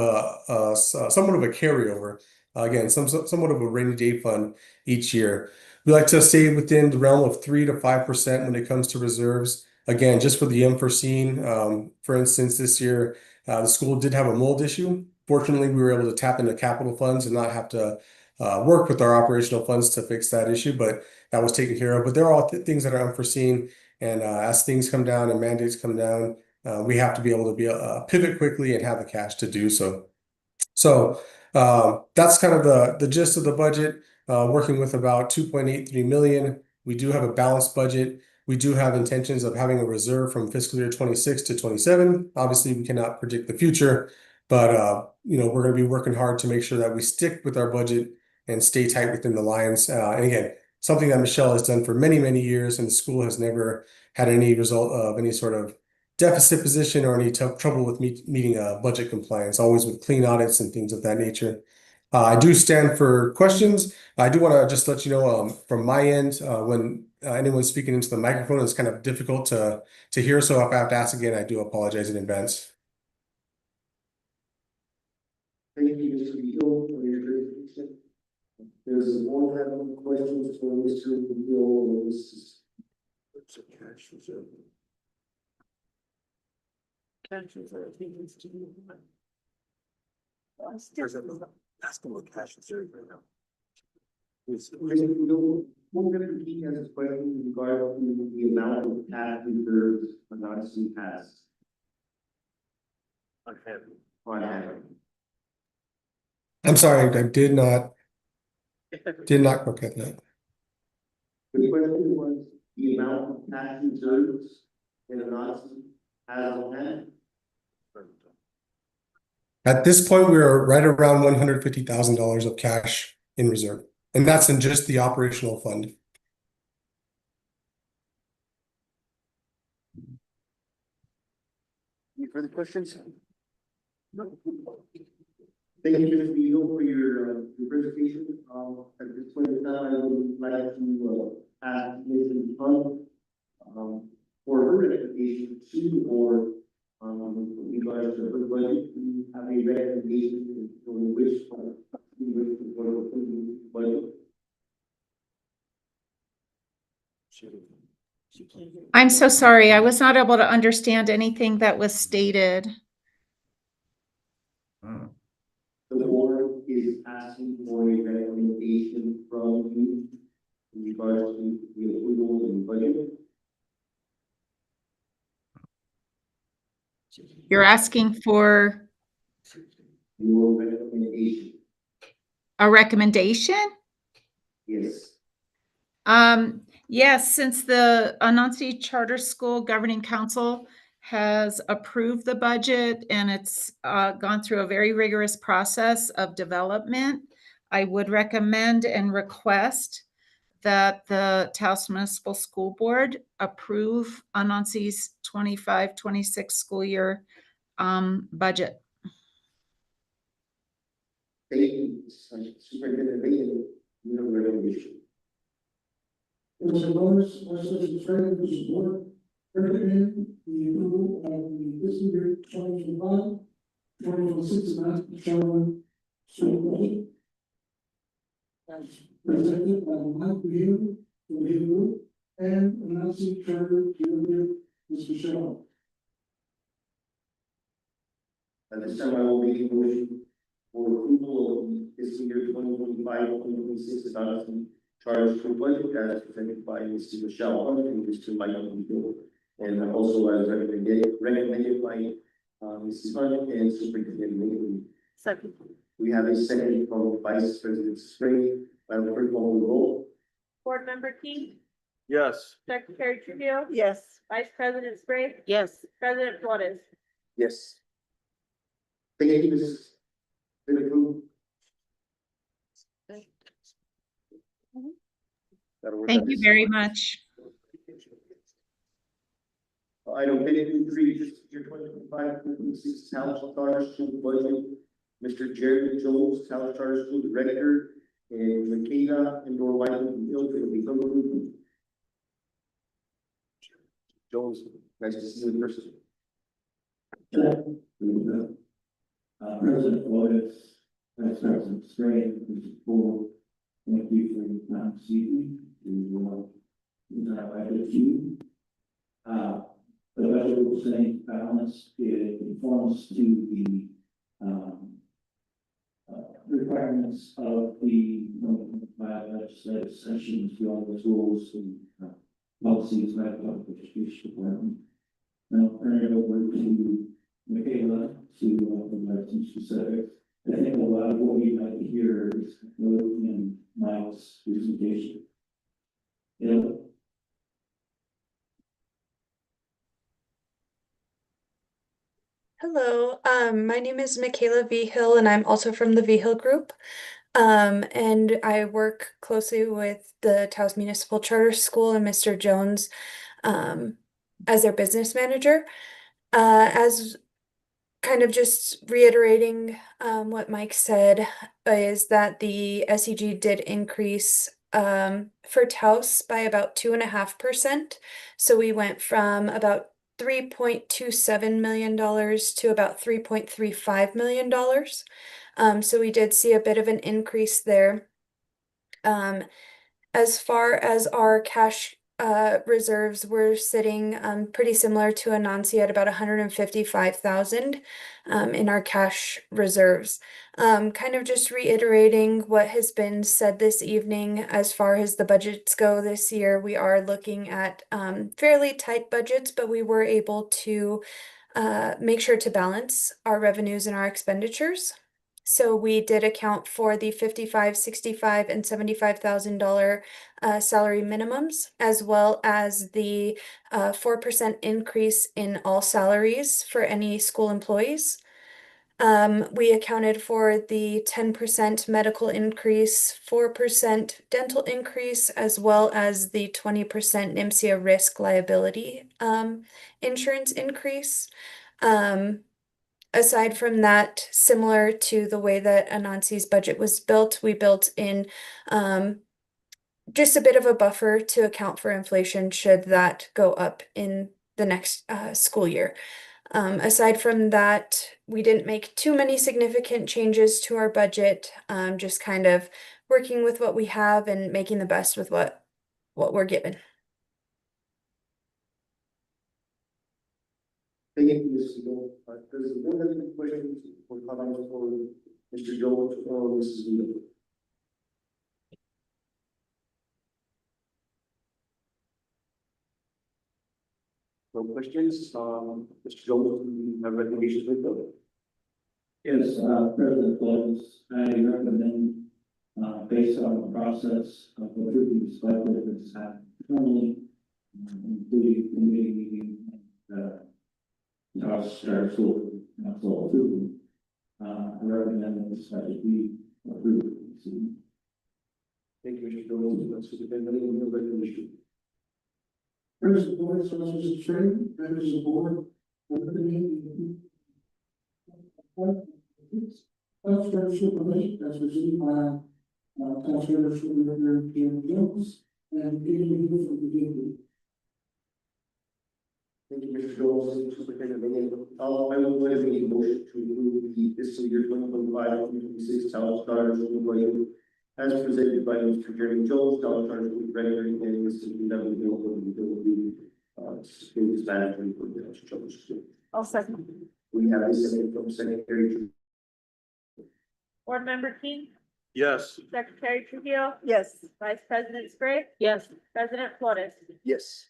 somewhat of a carryover. Again, somewhat of a rainy day fund each year. We like to stay within the realm of 3 to 5% when it comes to reserves. Again, just for the unforeseen. For instance, this year, the school did have a mold issue. Fortunately, we were able to tap into capital funds and not have to work with our operational funds to fix that issue, but that was taken care of. But there are all things that are unforeseen. And as things come down and mandates come down, we have to be able to be pivot quickly and have the cash to do so. So that's kind of the gist of the budget. Working with about 2.83 million. We do have a balanced budget. We do have intentions of having a reserve from fiscal year 26 to 27. Obviously, we cannot predict the future, but we're going to be working hard to make sure that we stick with our budget and stay tight within the lines. And again, something that Michelle has done for many, many years, and the school has never had any result of any sort of deficit position or any trouble with meeting budget compliance, always with clean audits and things of that nature. I do stand for questions. I do want to just let you know from my end, when anyone's speaking into the microphone, it's kind of difficult to hear. So if I have to ask again, I do apologize in advance. Thank you, Mr. Beal, for your presentation. There's more have any questions for Mr. Beal. This is Cash reserve. Cash reserve means to be. Ask them what cash reserve right now. We're going to repeat as a question in regard to the amount of cash reserves Anansi has on hand. I'm sorry, I did not look at that. The question was the amount of cash reserves that Anansi has on hand. At this point, we are right around $150,000 of cash in reserve, and that's in just the operational fund. Any further questions? Thank you, Mr. Beal, for your presentation. At this point in time, I would like to ask Ms. Hunt for her recommendation to the board in regards to her budget. We have a recommendation on which the board will approve the budget. I'm so sorry. I was not able to understand anything that was stated. The board is asking for a recommendation from you in regards to the approval and budget. You're asking for Your recommendation, a recommendation? yes. Yes, since the Anansi Charter School Governing Council has approved the budget and it's gone through a very rigorous process of development, I would recommend and request that the Taos Municipal School Board approve Anansi's 25-26 school year budget. Thank you, Superintendent Lee, your recommendation. Mr. Lawrence, also subscribing to support, recommend the approval of the fiscal year 2025, 2026 master shown school budget. As presented by Mike Beal, the Beal Group, and Anansi Charter Junior, Ms. Michelle. At this time, I will make a motion for approval of the fiscal year 2025-2026 Anansi Charter School budget as presented by Mrs. Michelle Hunt and Mr. Michael Beal, and also as recommended by Mrs. Hunt and Superintendent Lee. Second. We have a second from Vice President Spray. Madam Clerk, call the roll. Board Member King, Yes. Secretary Trujillo, Yes. Vice President Spray, Yes. President Flores. Yes. Thank you, Mrs. Approved. Thank you very much. Item 53, just year 2025-2026 Taos Charter School budget. Mr. Jeremy Jones, Taos Charter School Director, and Makeda and Dor Whiteman, will be approved. Jones, nice to see you in person. President Flores, Vice President Spray, Mr. Ford, thank you for your time this evening. item Q. The budget will stay balanced, it conforms to the, requirements of the, legislative sessions, the all the rules and, policies by the public education department. Now, turn it over to Michaela to, provide some specifics. I think a lot of what we might hear is in Miles' presentation. Yeah. Hello, my name is Michaela V. Hill, and I'm also from the V. Hill Group. And I work closely with the Taos Municipal Charter School and Mr. Jones as their business manager. As kind of just reiterating what Mike said, is that the SEG did increase for Taos by about 2.5%. So we went from about $3.27 million to about $3.35 million. So we did see a bit of an increase there. As far as our cash reserves, we're sitting pretty similar to Anansi at about 155,000 in our cash reserves. Kind of just reiterating what has been said this evening as far as the budgets go this year, we are looking at fairly tight budgets, but we were able to make sure to balance our revenues and our expenditures. So we did account for the $55,000, $65,000, and $75,000 salary minimums, as well as the 4% increase in all salaries for any school employees. We accounted for the 10% medical increase, 4% dental increase, as well as the 20% NMCA risk liability insurance increase. Aside from that, similar to the way that Anansi's budget was built, we built in just a bit of a buffer to account for inflation should that go up in the next school year. Aside from that, we didn't make too many significant changes to our budget, just kind of working with what we have and making the best with what we're given. Thank you, Mr. Jones. Does the board have any questions or comments for Mr. Jones or Mrs. Vito? No questions, Mr. Jones, you have recommendations with them? Yes, President Flores, I recommend, based on the process of approving this budget that's happened formally, including committee meeting, Taos Charter School Council approval. I recommend that this budget be approved. Thank you, Mr. Jones. That's the no recommendation. President Flores, Mr. Chairman, members of the board, Taos Charter School Committee, as received by Taos Charter School Director Kim Jones and individuals from the DOE. Thank you, Mr. Jones. Superintendent Leahy. I will go ahead and make a motion to approve the fiscal year 2025-2026 Taos Charter School budget as presented by Mr. Jeremy Jones, Taos Charter School Director, and Mr. W. Business Manager for the Taos Charter School. I'll second. We have a second from Secretary. Board Member King, Yes. Secretary Trujillo, Yes. Vice President Sprague, Yes. President Flores. Yes.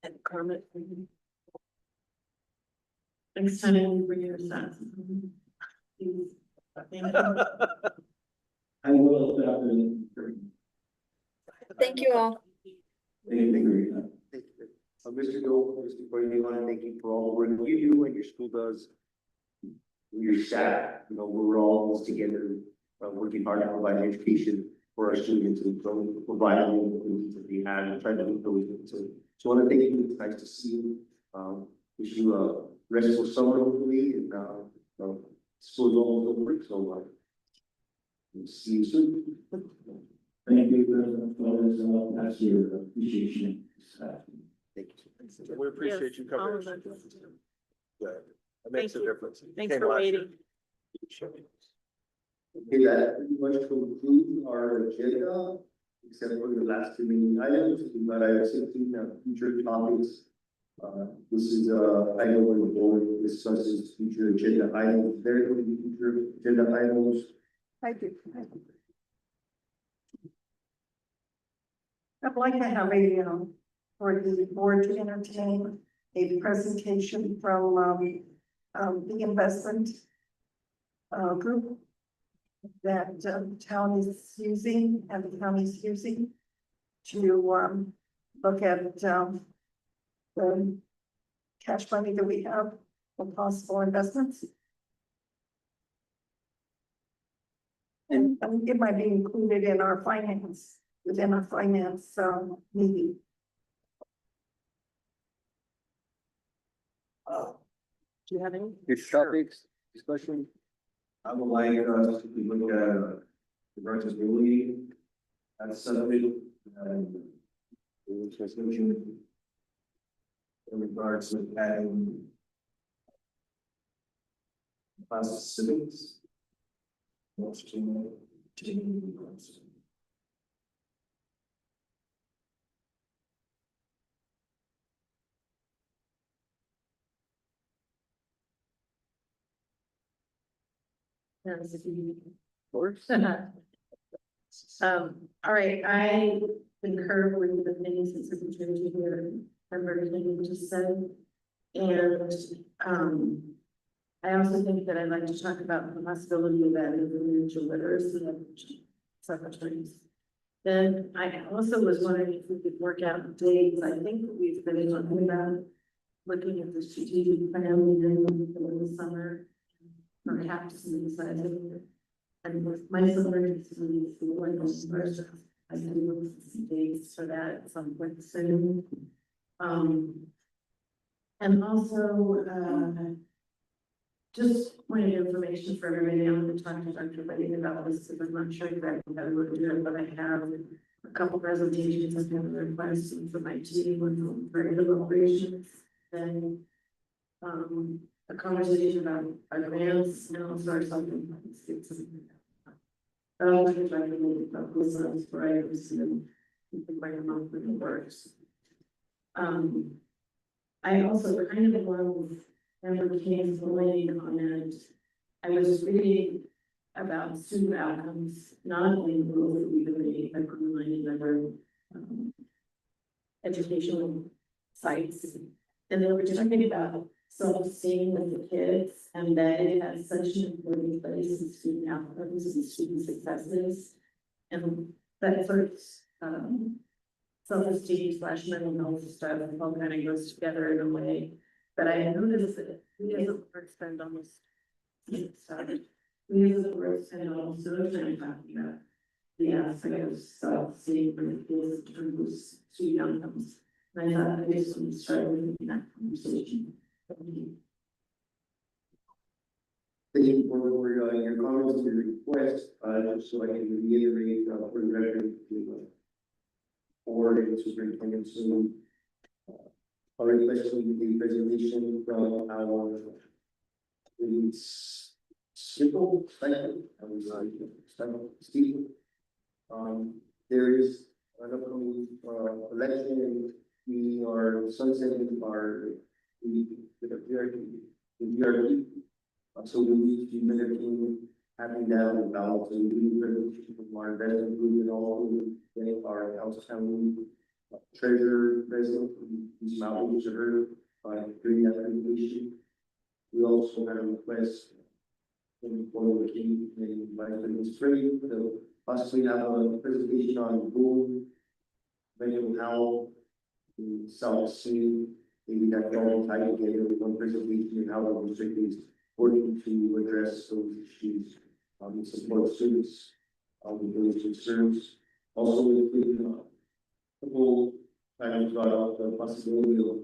And Kermit. Thanks, Tony, for your sense. I will adopt it. Thank you all. Thank you. Mr. Jones, Mr. Corey, we want to thank you for all the work you do and your school does. Your staff, we're all together, working hard to provide education for our students and provide all the things that they have and try to do those. So I want to thank you. It's nice to see you. Wish you a restful summer hopefully, and school's almost over, so we'll see you soon. Thank you, President Flores, and that's your appreciation. Thank you. We appreciate you coming. All of us. Good. That makes a Thank you. difference. Thanks Came for last year. waiting. Okay, that pretty much concludes our agenda. except for the last two meeting items, but I have 16 future topics. This is item where the board discusses future agenda items, there will be future agenda items. I do. I'd like to have a, for the board to entertain a presentation from, the investment group that town is using and the county is using to, look at, the cash money that we have for possible investments. And it might be included in our finance, within our finance, meeting. Do you have any? Future topics, discussion? I would like us to look at the versatility and subject and the resolution in regards to adding class civics. All right, I concur with the things that Secretary here, Member King just said. And, I also think that I'd like to talk about the possibility of adding financial literacy of secretaries. Then I also was wondering if we could work out dates. I think that we've been talking about looking at the strategic plan for the summer. Perhaps in the deciding, and with my summer is really like first, I can look at some dates for that at some point soon. And also, just point of information for everybody. I'm going to talk to Dr. Betty about this, because I'm not sure exactly how to do it, but I have a couple presentations I've been requesting for my team on regular operations. Then, a conversation about our grants and also our something. I'll try to make about this on Fridays and we can bring them up with the works. I also kind of want Member King's bullying comment. I was reading about student outcomes, not only in the rules that we've made, but reminding other educational sites. And they were talking about self-esteem of the kids and that it has such an important place in student outcomes and student successes. And that sort of self-esteem / mental health stuff all kind of goes together in a way. But I noticed that we as a board spend almost we as a board spend almost so much time talking about the aspect of self-esteem for the kids in terms of student outcomes. And I thought I just want to start with that conversation. Thank you for your comments and your request, just so I can reiterate, for the record, board and superintendent soon. Already questioning the presentation from our simple, I was Steve. There is an upcoming election, and we are sunsetting our the so we need to be managing having down and balance and doing resolution from our investment group and all our house county treasurer president, these mountains are heard during that presentation. We also had a request from the king and Vice President Spring to possibly have a presentation on boom, mental health, in South Sea. Maybe that all tied together with one presentation and how the district is working to address those issues, support students, with those concerns. Also, including couple times brought up the possibility of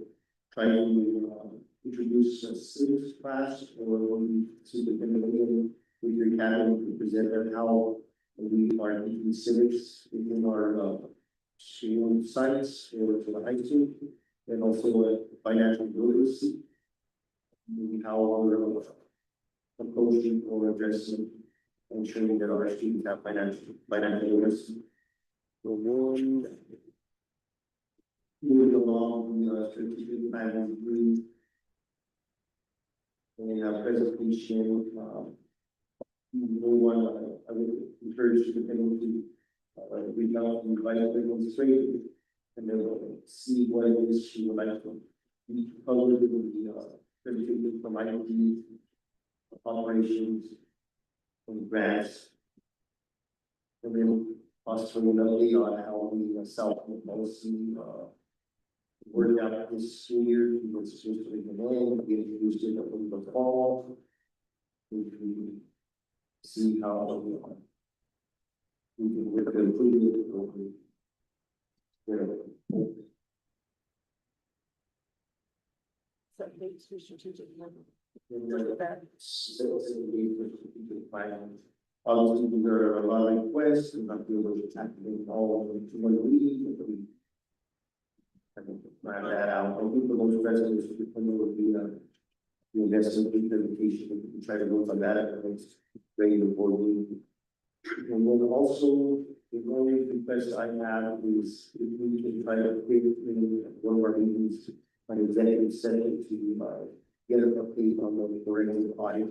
trying to introduce a civics class or superintendent with your academy to present on how we are teaching civics in our school sites or to the high school, and also financial literacy. Maybe how we're approaching or addressing ensuring that our students have financial literacy. Moving along, strategic planning group. And presentation, no one, I would encourage you to, reach out and invite everyone straight. And then we'll see what it is she would like to be covered with the, presentation from IT, operations, and grants. And then possibly an update on how we self-policy, work out this school year, we were supposed to be in, we introduced it in the fall. We can see how we can work to improve it. So big strategic plan. Obviously, there are a lot of requests, and not be able to activate all of them to one meeting, but we. I think plan that out. I think the most resolution would be the investment presentation, we can try to work on that at the next regular board meeting. And then also, the only request I have is if we can try to create one of our meetings, an executive session to get an update on the forensic audit.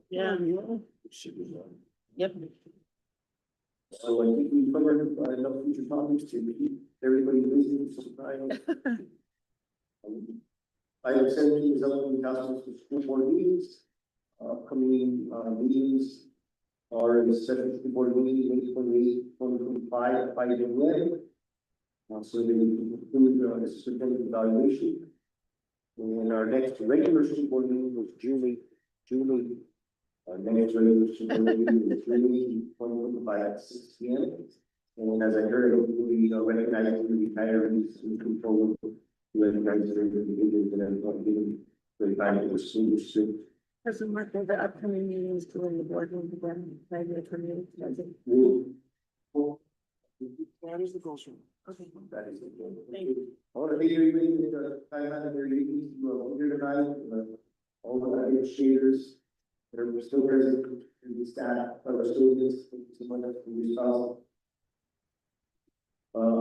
Yeah. Yep. So I think we covered enough future topics to keep everybody busy for some time. Item 17 is upcoming council for school board meetings. Upcoming meetings are the 7th board meeting, May 28, 2025 at 5 p.m. So they will conclude the superintendent evaluation. And our next regular school board meeting was June. Our next regular school board meeting is June 2025 at 6 p.m. And as I heard, we recognize the retirees in control. Recognize the individuals and everyone giving the time to pursue. Person mark the upcoming meetings during the board room again, maybe a community. That is the goal, sir. Okay. That is it. Thank you. I want to thank everybody that time out of their evenings to here tonight, all the administrators that are still present, and the staff, our students, thank you so much for your spouse.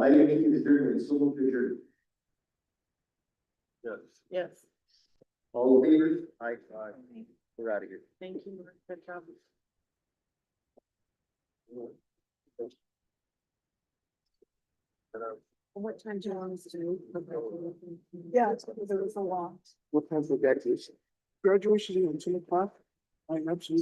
I think it is during the civil picture. Yes. Yes, All in favor? Aye. We're out of here. thank you, Mark. Good job. What time do you want us to do? Yeah, there was a lot. What time's the graduation? Graduation is at 2 o'clock. I absolutely.